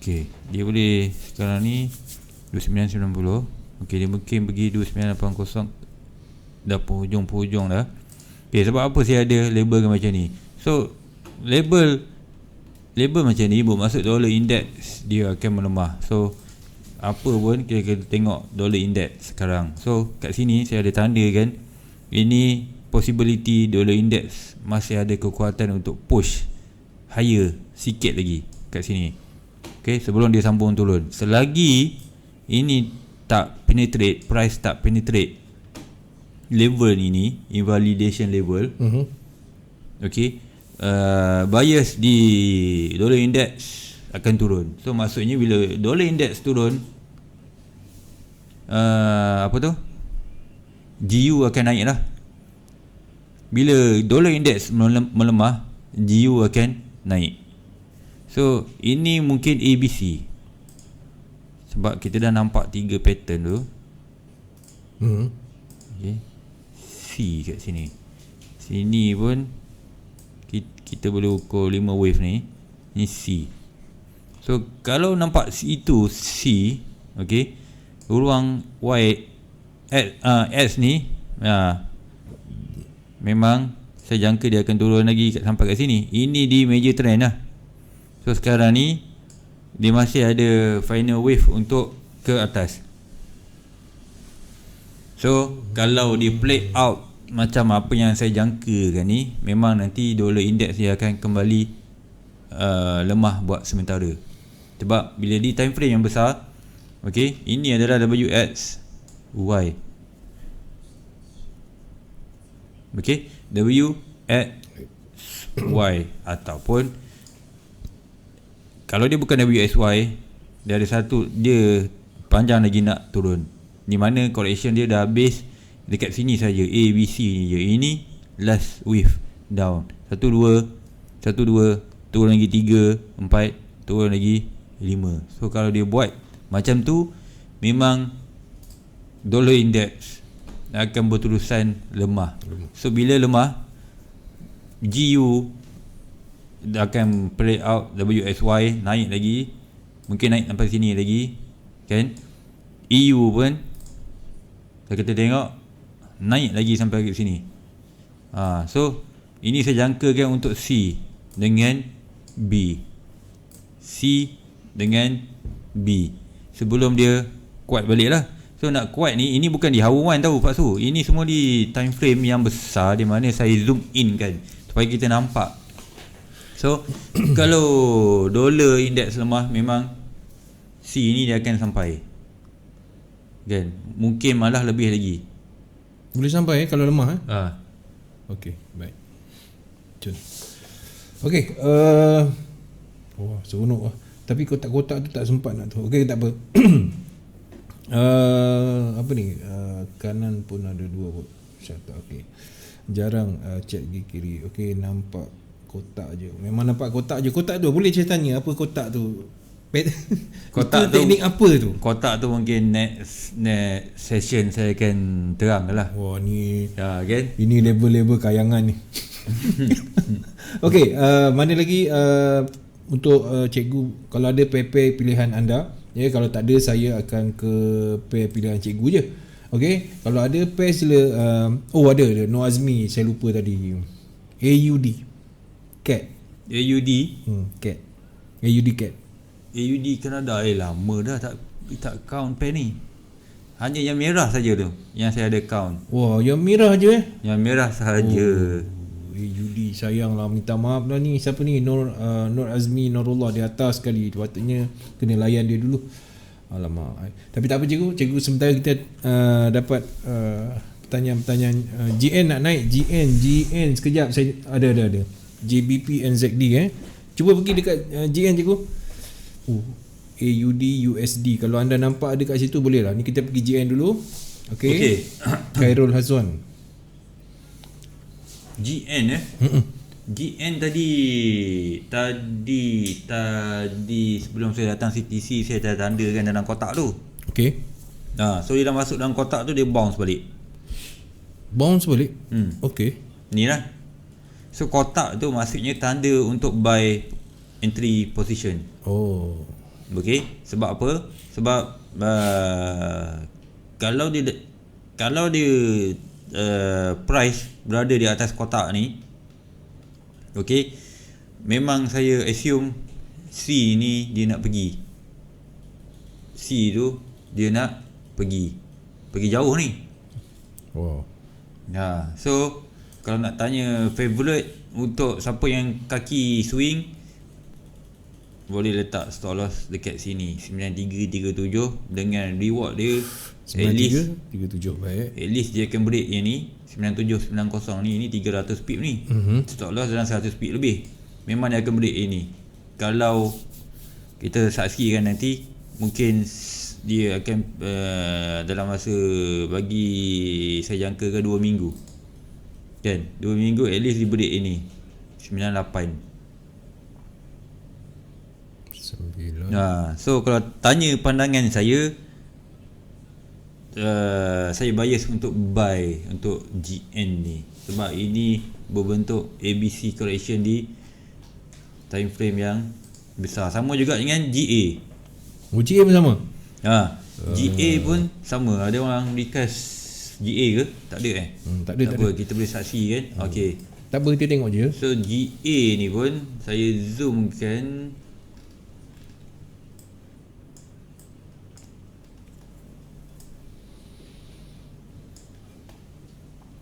Okay, dia boleh sekarang ni 2990. Okay, dia mungkin pergi 2980. Dah penghujung dah. Okay, sebab apa saya ada label macam ni? So label macam ni bermaksud dollar index dia akan melemah. So apa pun kita tengok dollar index sekarang. So kat sini saya ada tanda kan, ini possibility dollar index masih ada kekuatan untuk push higher sikit lagi kat sini. Okay, sebelum dia sambung turun. Selagi ini tak penetrate, price tak penetrate level ini, invalidation level, okay, bias di dollar index akan turun. So maksudnya bila dollar index turun, apa tu, GU akan naik lah. Bila dollar index melemah, GU akan naik. So ini mungkin ABC, sebab kita dah nampak 3 pattern tu. Okay, C kat sini. Sini pun kita boleh ukur 5 wave ni. Ni C. So kalau nampak itu C, okay, ruang Y X ni, memang saya jangka dia akan turun lagi sampai kat sini. Ini di major trend lah. So sekarang ni dia masih ada final wave untuk ke atas. So kalau dia play out macam apa yang saya jangkakan ni, memang nanti dollar index dia akan kembali lemah buat sementara. Sebab bila di time frame yang besar, okay, ini adalah WXY, okay, WXY ataupun kalau dia bukan WXY, dia ada satu, dia panjang lagi nak turun, di mana correction dia dah habis dekat sini saja, A, B, C ni je. Ini last wave down, 1, 2, 1, 2, turun lagi 3, 4, turun lagi 5. So kalau dia buat macam tu, memang dollar index akan berterusan lemah. So bila lemah, GU akan play out WXY, naik lagi, mungkin naik sampai sini lagi kan. EU pun kita tengok naik lagi sampai ke sini. So ini saya jangkakan untuk C dengan B, C dengan B, sebelum dia kuat balik lah. So nak kuat ni, ini bukan di hour 1 tau Pak Su, ini semua di time frame yang besar, di mana saya zoom in kan supaya kita nampak. So kalau dollar index lemah, memang C ni dia akan sampai kan, mungkin malah lebih lagi. Boleh sampai kalau lemah Okey, baik. Cun. Okey, seronok lah. Tapi kotak-kotak tu tak sempat nak tu. Okey, tak apa. Apa ni? Kanan pun ada 2 kot. Syata, okey. Jarang chat pergi kiri. Okey, nampak kotak je. Memang nampak kotak je. Kotak tu boleh saya tanya apa kotak tu? Kotak tu teknik apa tu? Kotak tu mungkin next session saya akan terang lah. Wah, ni kan? Ini level-level kayangan ni. Okey, mana lagi untuk cikgu, kalau ada pair pilihan anda, ya, kalau tak ada saya akan ke pair pilihan cikgu je. Okey, kalau ada pair sila ada No Azmi, saya lupa tadi. AUD Cat. Cat. AUD Canada lama dah tak count pair ni. Hanya yang merah saja tu yang saya ada count. Wah, yang merah je Yang merah sahaja. AUD, sayang lah, minta maaf lah ni. Siapa ni? Nur Azmi Nurullah di atas sekali. Patutnya kena layan dia dulu. Alamak. Tapi tak apa cikgu, sementara kita dapat pertanyaan-pertanyaan. GN nak naik, GN sekejap saya ada JBP NZD cuba pergi dekat GN cikgu. AUD USD, kalau anda nampak ada kat situ boleh lah. Ni kita pergi GN dulu. Okey. Khairul Hazwan. GN GN tadi sebelum saya datang CTC, saya dah tandakan dalam kotak tu. Okey. So dia dah masuk dalam kotak tu, dia bounce balik. Okey. Ni lah. So kotak tu maksudnya tanda untuk buy entry position. Okey. Sebab apa? Sebab kalau dia price berada di atas kotak ni, okey, memang saya assume C ni dia nak pergi. C tu dia nak pergi jauh ni. Wow. So kalau nak tanya favourite untuk siapa yang kaki swing, boleh letak stop loss dekat sini 9337 dengan reward dia at least 9337 baik. At least dia akan break yang ni 9790 ni 300 pip ni. Stop loss dalam 100 pip lebih. Memang dia akan break ini. Kalau kita saksikan nanti, mungkin dia akan dalam masa, bagi saya jangkakan 2 minggu. Kan? 2 minggu at least dia break ini 98. So kalau tanya pandangan saya bias untuk buy untuk GN ni, sebab ini berbentuk ABC correction di time frame yang besar. Sama juga dengan GA. GA pun sama? GA pun sama. Ada orang request GA ke? Tak ada tak ada. Kita boleh saksi kan. Okey. Tak apa, kita tengok je. So GA ni pun saya zoomkan.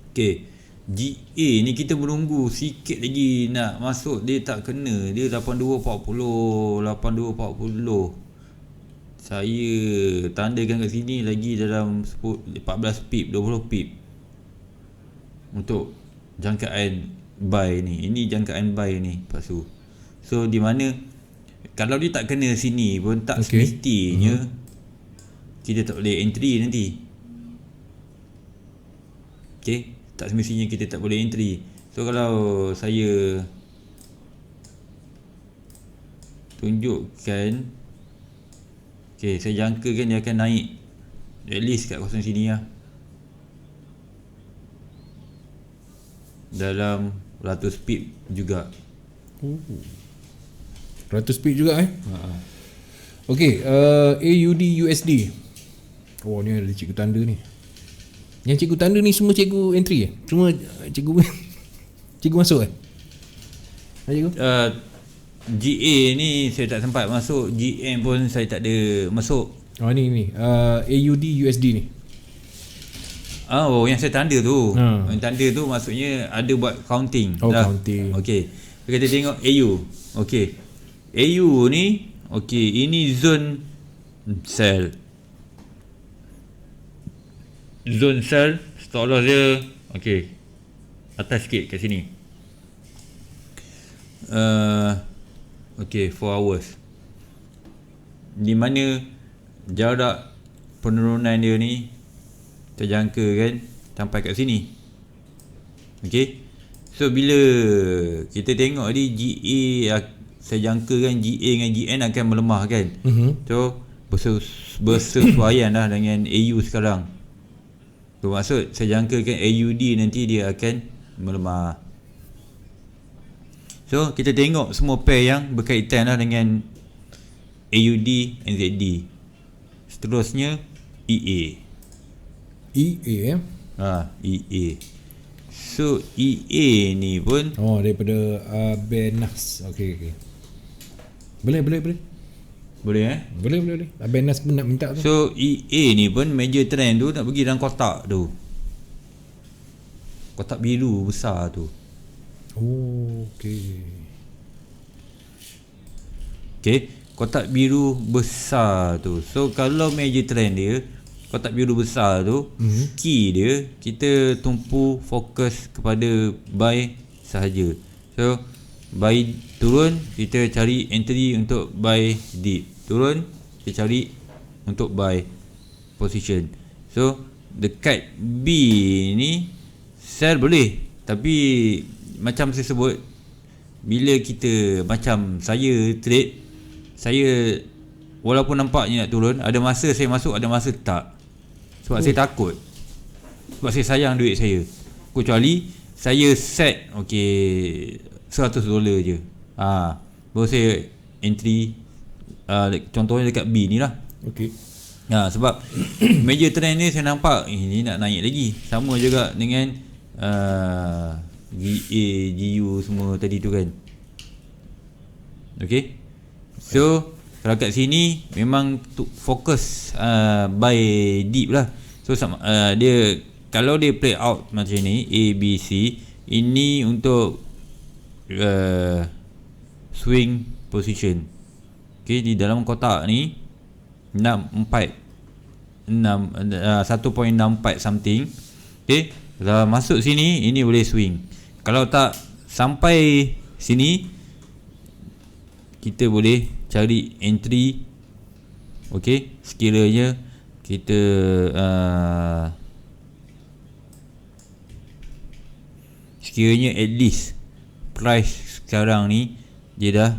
Okay, GA ni kita menunggu sikit lagi nak masuk, dia tak kena. Dia 8240, 8240. Saya tandakan kat sini lagi dalam 14 pip, 20 pip untuk jangkaan buy ni. Ini jangkaan buy ni pasu. So di mana kalau dia tak kena sini pun tak semestinya kita tak boleh entry nanti. Okay, tak semestinya kita tak boleh entry. So kalau saya tunjukkan, okay, saya jangkakan dia akan naik at least kat kawasan sini lah, dalam 100 pip juga. 100 pip juga Okay, AUD USD. Oh, ni ada cikgu tanda ni. Yang cikgu tanda ni semua cikgu entry Semua cikgu cikgu masuk cikgu? GA ni saya tak sempat masuk. GM pun saya tak ada masuk. Ni AUD USD ni. Yang saya tanda tu. Yang tanda tu maksudnya ada buat counting. Counting. Okey. Kita tengok AU. Okey. AU ni, okey, ini zone sell. Zone sell, stop loss dia okey, atas sikit kat sini. Okey, 4 hours, di mana jarak penurunan dia ni terjangka kan sampai kat sini. Okey, so bila kita tengok ni GA, saya jangkakan GA dengan GN akan melemah kan. So bersesuaian lah dengan AU sekarang. Bermaksud saya jangkakan AUD nanti dia akan melemah. So kita tengok semua pair yang berkaitan lah dengan AUD, NZD. Seterusnya EA. EA EA. So EA ni pun daripada Benas. Okay. Boleh Boleh. Benas pun nak minta tu. So EA ni pun major trend tu nak pergi dalam kotak tu, kotak biru besar tu. Okay, kotak biru besar tu. So kalau major trend dia kotak biru besar tu, key dia kita tumpu fokus kepada buy sahaja. So buy turun, kita cari entry untuk buy dip. Turun, kita cari untuk buy position. So dekat B ni sell boleh, tapi macam saya sebut, bila kita macam saya trade, saya walaupun nampaknya nak turun, ada masa saya masuk, ada masa tak. Sebab saya takut, sebab saya sayang duit saya. Kecuali saya set $100 je, baru saya entry. Contohnya dekat B ni lah. Sebab major trend ni saya nampak ini nak naik lagi. Sama juga dengan GA, GU semua tadi tu kan. Okay. So kalau kat sini memang fokus buy deep lah. So dia kalau dia play out macam ni A, B, C, ini untuk swing position. Okay, di dalam kotak ni 1.64 something. Okay, kalau masuk sini ini boleh swing. Kalau tak sampai sini kita boleh cari entry. Okay, sekiranya kita sekiranya at least price sekarang ni dia dah,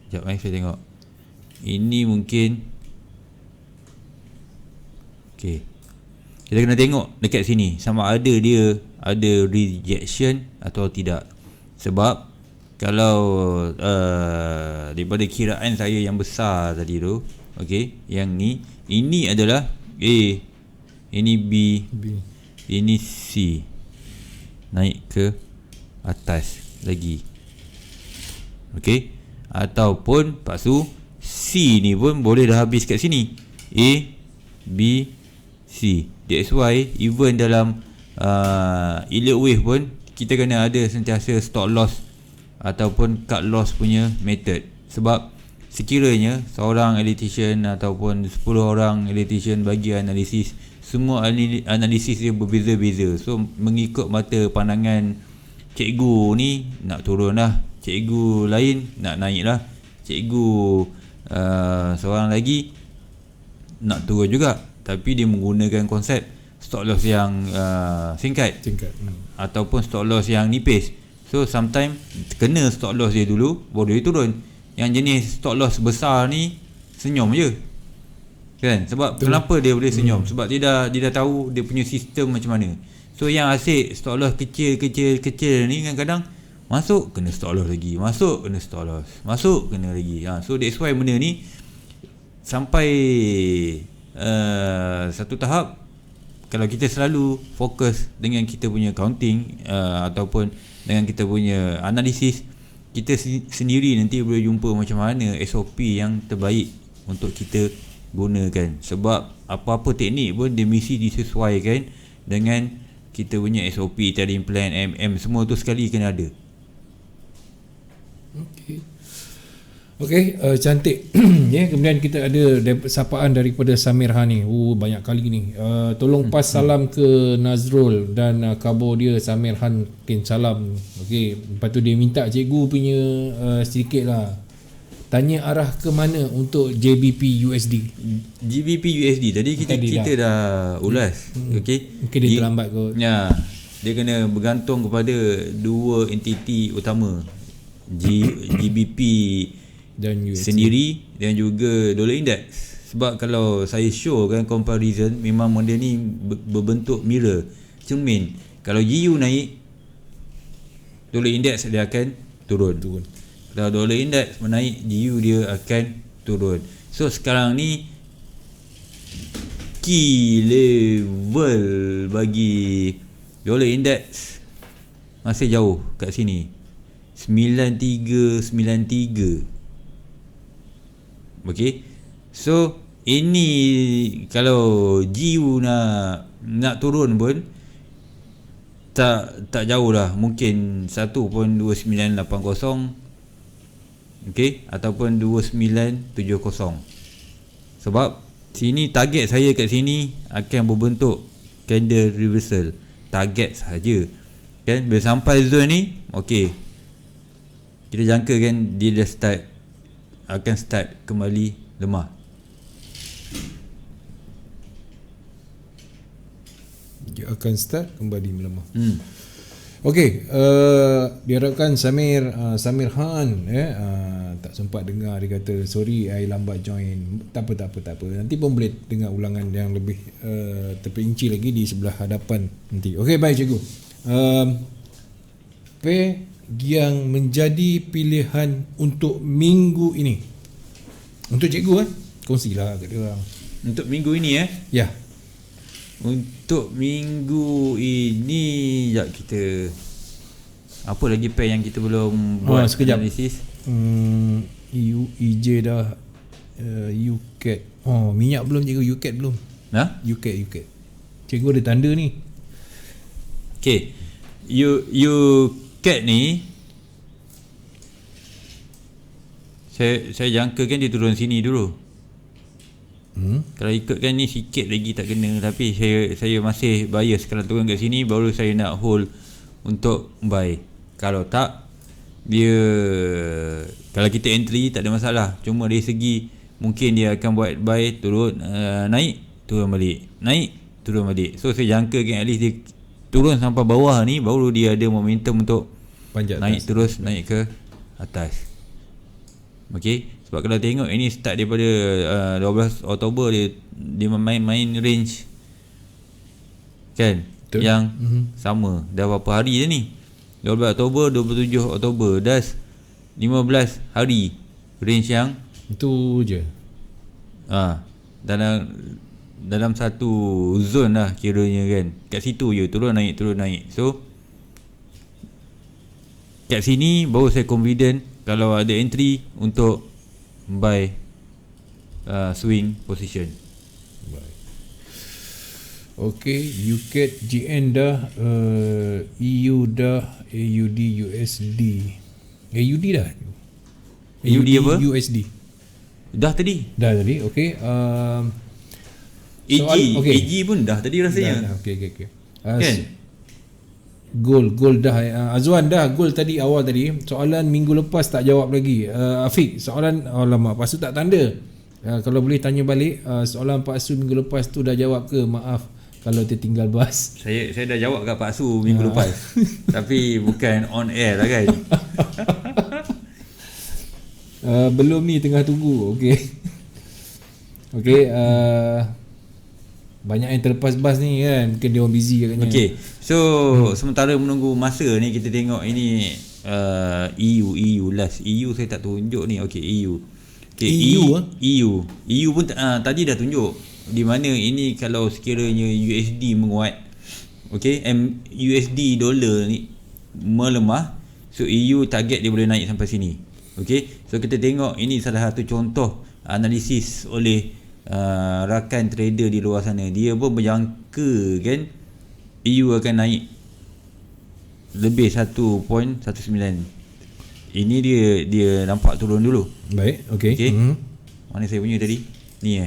sekejap saya tengok. Ini mungkin okay, kita kena tengok dekat sini sama ada dia ada rejection atau tidak. Sebab kalau daripada kiraan saya yang besar tadi tu, okay, yang ni, ini adalah A, ini B, ini C, naik ke atas lagi. Okay, ataupun paksu C ni pun boleh dah habis kat sini. A, B, C. That's why even dalam elliott wave pun kita kena ada sentiasa stop loss ataupun cut loss punya method. Sebab sekiranya seorang elitician ataupun 10 orang elitician bagi analisis, semua analisis dia berbeza-beza. So mengikut mata pandangan cikgu ni nak turun lah, cikgu lain nak naik lah, cikgu seorang lagi nak turun juga, tapi dia menggunakan konsep stop loss yang singkat. Ataupun stop loss yang nipis. So sometimes kena stop loss dia dulu baru dia turun. Yang jenis stop loss besar ni senyum je kan. Sebab kenapa dia boleh senyum? Sebab dia dah tahu dia punya sistem macam mana. So yang asyik stop loss kecil ni kadang-kadang masuk kena stop loss lagi, masuk kena stop loss, masuk kena lagi. So that's why benda ni sampai satu tahap, kalau kita selalu fokus dengan kita punya counting ataupun dengan kita punya analisis, kita sendiri nanti boleh jumpa macam mana SOP yang terbaik untuk kita gunakan. Sebab apa-apa teknik pun dia mesti disesuaikan dengan kita punya SOP, trading plan, semua tu sekali kena ada. Okey, cantik. Kemudian kita ada sapaan daripada Samir Han ni. Banyak kali ni. Tolong pas salam ke Nazrul dan khabar dia Samir Han. Salam. Okey, lepas tu dia minta cikgu punya sedikit lah. Tanya arah ke mana untuk JBP USD. GBP USD tadi kita dah ulas. Okey. Mungkin dia terlambat kot. Ya. Dia kena bergantung kepada dua entiti utama. GBP dan USD sendiri dan juga dollar index. Sebab kalau saya show kan comparison, memang model ni berbentuk mirror, cermin. Kalau GU naik, dollar index dia akan turun. Kalau dollar index menaik, GU dia akan turun. So sekarang ni key level bagi dollar index masih jauh kat sini, 9393. Okay, so ini kalau GU nak turun pun tak jauh lah, mungkin 1.2980, okay, ataupun 2970. Sebab sini target saya kat sini akan berbentuk candle reversal, target saja kan. Bila sampai zone ni, okay, kita jangka kan dia dah akan start kembali lemah. Dia akan start kembali melemah. Okey, diharapkan Samir Han tak sempat dengar. Dia kata sorry I lambat join. Tak apa. Nanti pun boleh dengar ulangan yang lebih terperinci lagi di sebelah hadapan nanti. Okey, baik cikgu. Yang menjadi pilihan untuk minggu ini. Untuk cikgu kongsilah kat dia orang. Untuk minggu ini Ya. Untuk minggu ini sekejap kita apa lagi pair yang kita belum buat sekejap. analisis. EJ dah. UCAT. Minyak belum cikgu. UCAT belum. UCAT. Cikgu ada tanda ni. Okay, UCAT ni saya jangkakan dia turun sini dulu. Kalau ikutkan ni sikit lagi tak kena, tapi saya masih bias kalau turun kat sini baru saya nak hold untuk buy. Kalau tak, dia kalau kita entry tak ada masalah. Cuma dari segi mungkin dia akan buat buy, turun, naik, turun balik, naik, turun balik. So saya jangkakan at least dia turun sampai bawah ni baru dia ada momentum untuk Panjat naik atas. terus, naik ke atas. Okey, sebab kalau tengok ini start daripada 12 Oktober dia main range kan. Betul. Yang sama dah berapa hari dah ni, 12 Oktober, 27 Oktober, dah 15 hari range yang Itu je. dalam satu zone lah kiranya kan. Kat situ je turun naik. So kat sini baru saya confident kalau ada entry untuk buy swing position. Okay, UCAT GN dah, EU dah, AUD USD. AUD dah. AUD apa? USD. Dah tadi. Dah tadi. Okay. AG, okay. AG pun dah tadi rasanya. Dah. Okay. Kan? Gold dah. Azwan dah gold tadi awal tadi. Soalan minggu lepas tak jawab lagi. Afiq, soalan alamak, Pak Su tak tanda. Kalau boleh tanya balik, soalan Pak Su minggu lepas tu dah jawab ke? Maaf kalau tertinggal bas. Saya dah jawab kat Pak Su minggu lepas. Tapi bukan on air lah kan. Belum ni, tengah tunggu. Okay. Banyak yang terlepas bas ni kan. Mungkin dia orang busy katanya. Okay, so sementara menunggu masa ni, kita tengok ini EU last. EU saya tak tunjuk ni. Okay, EU. Okay, EU pun tadi dah tunjuk di mana ini kalau sekiranya USD menguat, okay, USD dolar ni melemah, so EU target dia boleh naik sampai sini. Okay, so kita tengok ini salah satu contoh analisis oleh rakan trader di luar sana. Dia pun berjangka kan EU akan naik lebih 1.19. Ini dia nampak turun dulu. Baik, okay. Mana saya punya tadi? Ni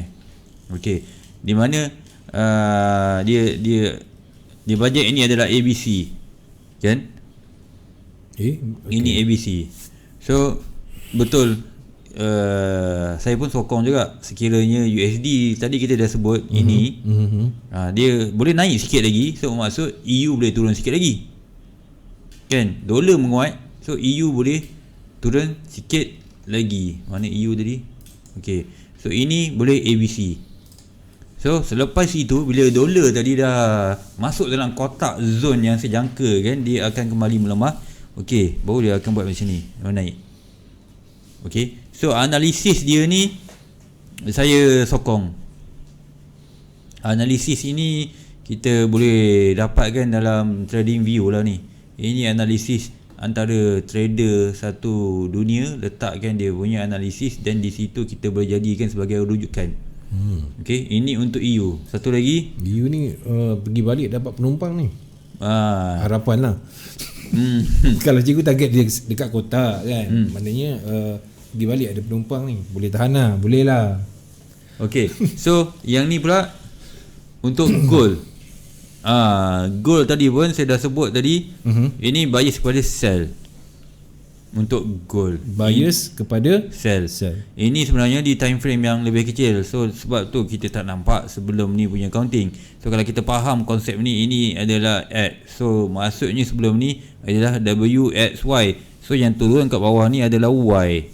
okey. Di mana dia bajet ini adalah ABC. Kan? Okay. Ini ABC. So betul, saya pun sokong juga sekiranya USD tadi kita dah sebut ini dia boleh naik sikit lagi. So maksud EU boleh turun sikit lagi. Kan? Dolar menguat, so EU boleh turun sikit lagi. Mana EU tadi? Okey. So ini boleh ABC. So selepas itu bila dolar tadi dah masuk dalam kotak zone yang saya jangka kan, dia akan kembali melemah. Okey, baru dia akan buat macam ni, naik. Okey. So analisis dia ni saya sokong. Analisis ini kita boleh dapatkan dalam TradingView lah ni. Ini analisis antara trader satu dunia, letakkan dia punya analisis dan di situ kita boleh jadikan sebagai rujukan. Okey, ini untuk EU. Satu lagi, EU ni pergi balik dapat penumpang ni. Harapan lah. Kalau cikgu target dia dekat kotak kan, maknanya pergi balik ada penumpang ni, boleh tahan lah, boleh lah. Okey, so yang ni pula untuk gold. Gold tadi pun saya dah sebut tadi. Ini bias kepada sell. Untuk gold, bias kepada sell. Ini sebenarnya di time frame yang lebih kecil. So sebab tu kita tak nampak sebelum ni punya counting. So kalau kita faham konsep ni, ini adalah X. So maksudnya sebelum ni adalah WXY. So yang turun kat bawah ni adalah Y.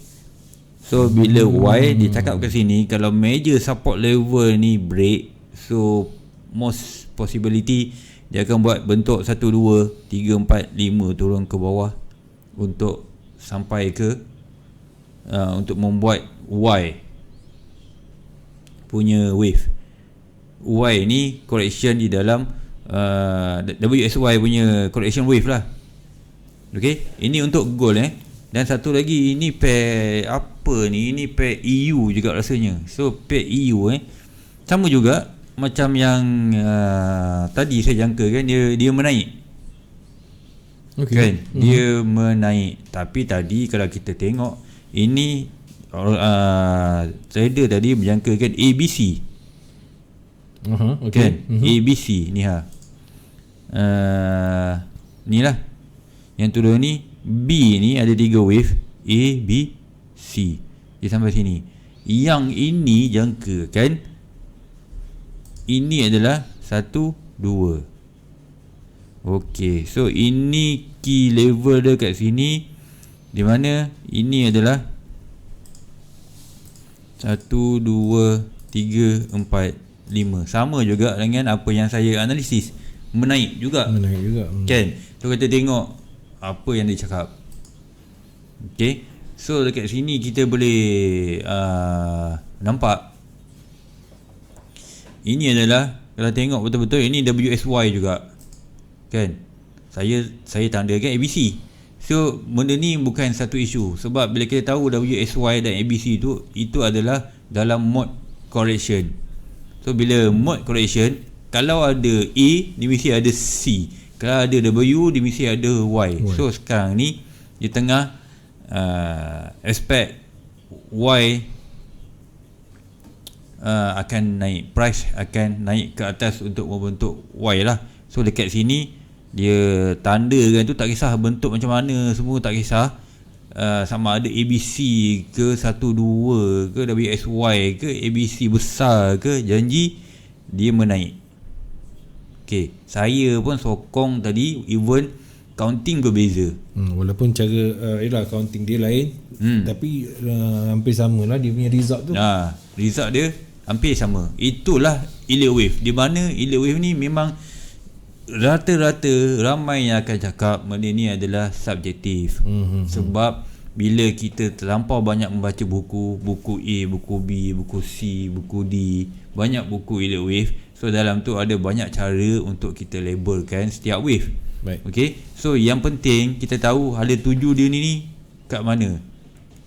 So bila Y dicakap ke sini, kalau major support level ni break, so most possibility dia akan buat bentuk 1, 2, 3, 4, 5 turun ke bawah untuk sampai ke untuk membuat Y. punya wave. Y ni correction di dalam WXY punya correction wave lah. Okay, ini untuk gold Dan satu lagi, ini pair apa ni, ini pair EU juga rasanya. So pair EU sama juga macam yang tadi saya jangka kan, dia menaik. Okay. Kan dia menaik. Tapi tadi kalau kita tengok, ini trader tadi menjangkakan ABC. Okay. Kan ABC ni ni lah yang turun ni. B ni ada 3 wave, A, B, C. Dia sampai sini. Yang ini jangka kan, ini adalah 1, 2. Okey, so ini key level dia kat sini, di mana ini adalah 1, 2, 3, 4, 5. Sama juga dengan apa yang saya analisis. Menaik juga. Kan? So kita tengok apa yang dia cakap. Okay, so dekat sini kita boleh nampak ini adalah, kalau tengok betul-betul, ini WSY juga kan. Saya tandakan ABC. So benda ni bukan satu isu, sebab bila kita tahu WSY dan ABC itu adalah dalam mode correction. So bila mode correction, kalau ada A, dia mesti ada C. Kalau ada W, dia mesti ada Y. So sekarang ni di tengah aspek Y akan naik, price akan naik ke atas untuk membentuk Y lah. So dekat sini dia tandakan tu, tak kisah bentuk macam mana, semua tak kisah. Sama ada ABC ke 1, 2 ke WSY ke ABC besar ke, janji dia menaik. Okay, saya pun sokong tadi, even counting berbeza. Walaupun cara counting dia lain, tapi hampir sama lah dia punya result tu. Result dia hampir sama. Itulah elite wave, di mana elite wave ni memang rata-rata ramai yang akan cakap benda ni adalah subjektif. Sebab bila kita terlampau banyak membaca buku A, buku B, buku C, buku D, banyak buku elite wave. So dalam tu ada banyak cara untuk kita labelkan setiap wave. Baik. Okay, so yang penting kita tahu hala tuju dia ni kat mana,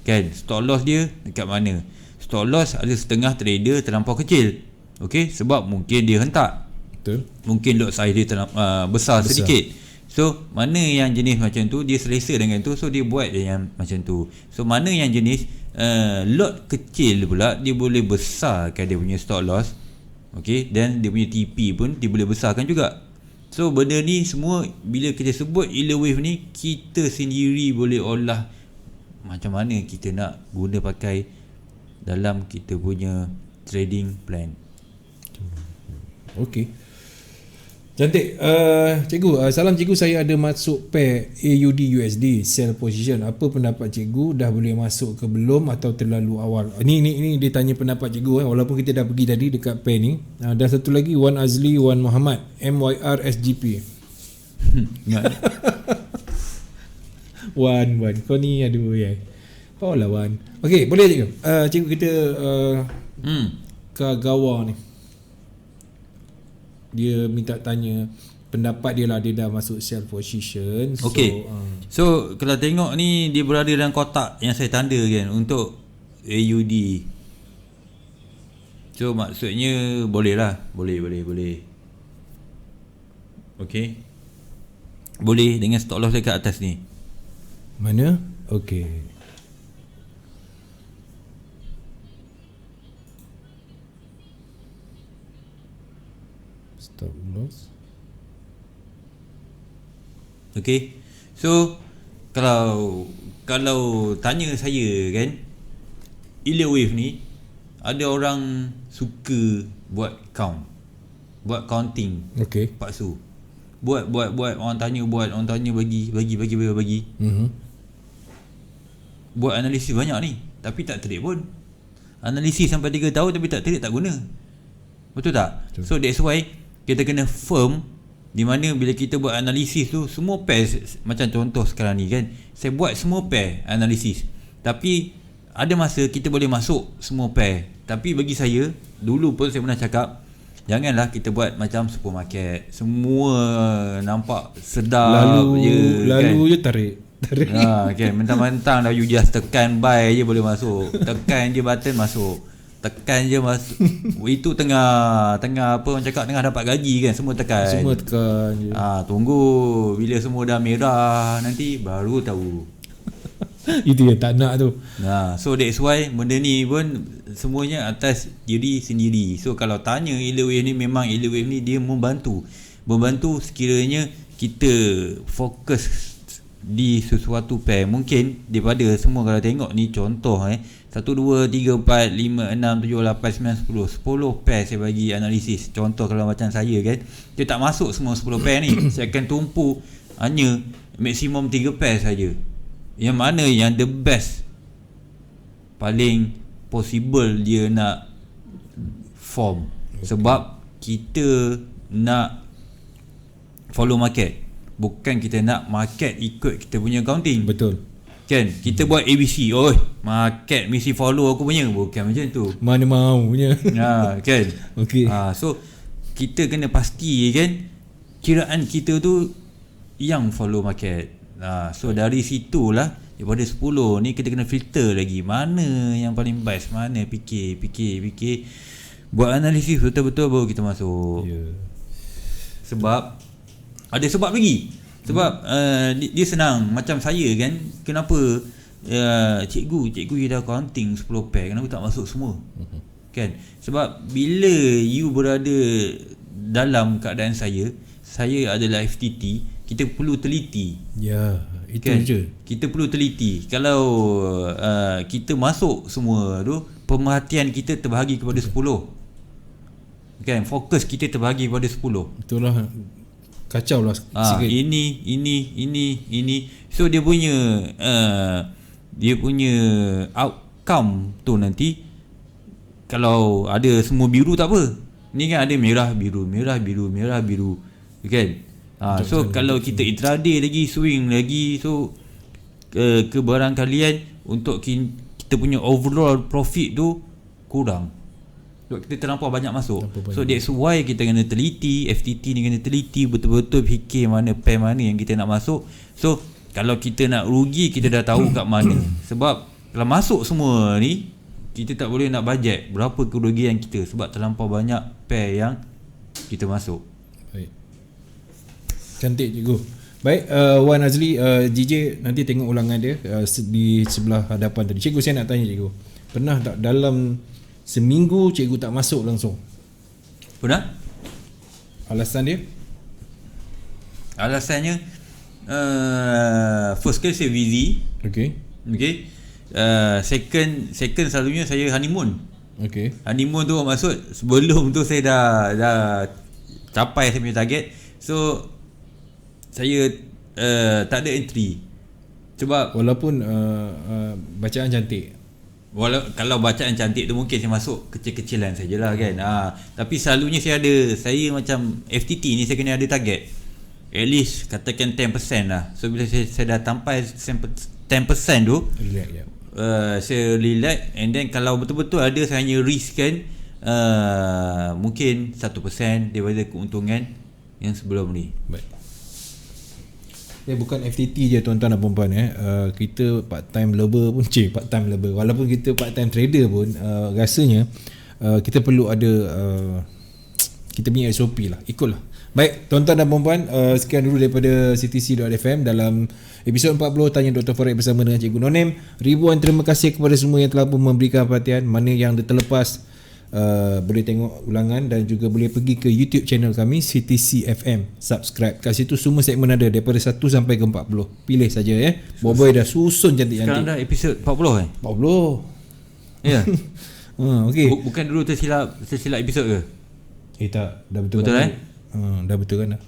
kan? Stop loss dia dekat mana? Stop loss ada setengah trader terlampau kecil. Okay, sebab mungkin dia hentak. Betul. Mungkin lot size dia besar sedikit. So mana yang jenis macam tu dia selesa dengan tu, so dia buat dia yang macam tu. So mana yang jenis lot kecil pula, dia boleh besarkan dia punya stop loss. Okay, dan dia punya TP pun dia boleh besarkan juga. So benda ni semua bila kita sebut elite wave ni, kita sendiri boleh olah macam mana kita nak guna pakai dalam kita punya trading plan. Okay, cantik. Cikgu, salam cikgu, saya ada masuk pair AUD USD sell position. Apa pendapat cikgu, dah boleh masuk ke belum atau terlalu awal? Ni dia tanya pendapat cikgu walaupun kita dah pergi tadi dekat pair ni. Dan satu lagi, Wan Azli, Wan Muhammad, MYR SGP. Wan kau ni aduh ya. Kau lah Wan. Okey, boleh cikgu. Cikgu kita Kagawa ni, dia minta tanya pendapat dia lah, dia dah masuk sell position. Okay, so kalau tengok ni dia berada dalam kotak yang saya tanda kan untuk AUD. So maksudnya boleh lah, boleh. Okay, boleh dengan stop loss dekat atas ni. Mana? Okay, stop loss. Okay, so kalau tanya saya kan, elite wave ni ada orang suka buat counting. Okay, Paksu buat orang tanya bagi. Buat analisis banyak ni tapi tak trade pun. Analisis sampai 3 tahun tapi tak trade, tak guna. Betul tak? Betul. So that's why kita kena firm, di mana bila kita buat analisis tu semua pair, macam contoh sekarang ni kan, saya buat semua pair analisis, tapi ada masa kita boleh masuk semua pair. Tapi bagi saya, dulu pun saya pernah cakap, janganlah kita buat macam supermarket. Semua nampak sedap Lalu je tarik. kan, mentang-mentang dah you just tekan buy je boleh masuk. Tekan je button masuk. Tekan je masuk. Itu tengah apa orang cakap, tengah dapat gaji kan, semua tekan. Semua tekan je. Tunggu bila semua dah merah nanti baru tahu. Itu yang tak nak tu. So that's why benda ni pun semuanya atas diri sendiri. So kalau tanya Elewave ni, memang Elewave ni dia membantu sekiranya kita fokus di sesuatu pair. Mungkin daripada semua, kalau tengok ni contoh 1, 2, 3, 4, 5, 6, 7, 8, 9, 10 pair saya bagi analisis. Contoh kalau macam saya kan, dia tak masuk semua 10 pair ni. Saya akan tumpu hanya maksimum 3 pair saja. Yang mana yang the best, paling possible dia nak form. Sebab kita nak follow market, bukan kita nak market ikut kita punya accounting. Betul. Kan, kita buat ABC, market mesti follow aku punya, bukan macam tu. Mana maunya. Kan. Okey. So kita kena pasti kan, kiraan kita tu yang follow market. So dari situlah, daripada 10 ni kita kena filter lagi mana yang paling best, mana fikir, buat analisis betul-betul baru kita masuk. Sebab ada sebab lagi. Sebab dia senang. Macam saya kan, kenapa cikgu je dah accounting 10 pair, kenapa tak masuk semua? Kan? Sebab bila you berada dalam keadaan saya adalah FTT, kita perlu teliti. Itu kan? je. Kita perlu teliti. Kalau kita masuk semua tu, pemerhatian kita terbahagi kepada 10. Kan? Fokus kita terbahagi kepada 10. Itulah kacau lah sikit. Ini. So dia punya outcome tu nanti, kalau ada semua biru tak apa. Ni kan ada merah biru. Kan? So kalau kita intraday lagi, swing lagi, so kebarangkalian untuk kita punya overall profit tu kurang. So kita terlampau banyak masuk. So that's why kita kena teliti, FTT ni kena teliti, betul-betul fikir mana pair mana yang kita nak masuk. So kalau kita nak rugi, kita dah tahu kat mana. Sebab kalau masuk semua ni, kita tak boleh nak bajet berapa kerugian kita, sebab terlampau banyak pair yang kita masuk. Baik. Cantik cikgu. Baik, Wan Azli, JJ nanti tengok ulangan dia di sebelah hadapan tadi. Cikgu, saya nak tanya cikgu, pernah tak dalam seminggu cikgu tak masuk langsung? Pernah? Alasan dia? Alasannya first kali saya busy. Okay. Second selalunya saya honeymoon. Okay. Honeymoon tu maksud sebelum tu saya dah capai saya punya target. So saya tak ada entry. Sebab walaupun bacaan cantik. Kalau bacaan cantik tu mungkin saya masuk kecil-kecilan sajalah kan. Tapi selalunya saya macam FTT ni saya kena ada target. At least katakan 10% lah. So bila saya dah sampai 10% tu, relax ya. Saya relax, and then kalau betul-betul ada saya hanya risk kan mungkin 1% daripada keuntungan yang sebelum ni. Baik. Bukan FTT je tuan-tuan dan puan-puan. Kita part-time labor pun, part-time labor, walaupun kita part-time trader pun, rasanya kita perlu ada kita punya SOP lah, ikutlah. Baik tuan-tuan dan puan-puan, sekian dulu daripada CTC.fm dalam episod 40 Tanya Dr. Forex bersama dengan Cikgu Nonem. Ribuan terima kasih kepada semua yang telah memberikan perhatian. Mana yang terlepas, boleh tengok ulangan dan juga boleh pergi ke YouTube channel kami CTC.fm. Subscribe kat situ, semua segmen ada daripada 1 sampai ke 40. Pilih saja ya. Boboy dah susun cantik-cantik. Sekarang dah episod 40 40. Ya. Okey. Bukan dulu tersilap episod ke? Tak, dah betul. Betul kan? Dah betul kan dah.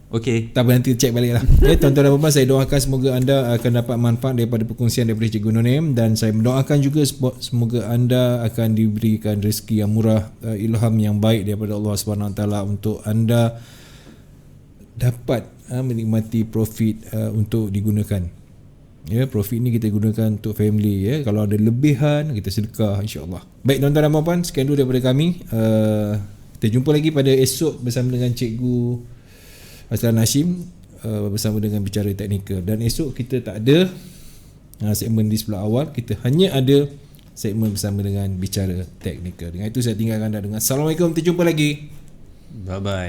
Okey. Tak apa, nanti check balik lah. Tuan-tuan dan puan-puan, saya doakan semoga anda akan dapat manfaat daripada perkongsian daripada Cikgu Nonem, dan saya mendoakan juga semoga anda akan diberikan rezeki yang murah, ilham yang baik daripada Allah SWT untuk anda dapat menikmati profit untuk digunakan. Ya, profit ni kita gunakan untuk family ya. Kalau ada lebihan kita sedekah insya-Allah. Baik tuan-tuan dan puan-puan, sekian dulu daripada kami. Kita jumpa lagi pada esok bersama dengan Cikgu Aslan Hashim bersama dengan bicara teknikal. Dan esok kita tak ada segmen di sebelah awal, kita hanya ada segmen bersama dengan bicara teknikal. Dengan itu saya tinggalkan anda dengan Assalamualaikum, kita jumpa lagi. Bye bye.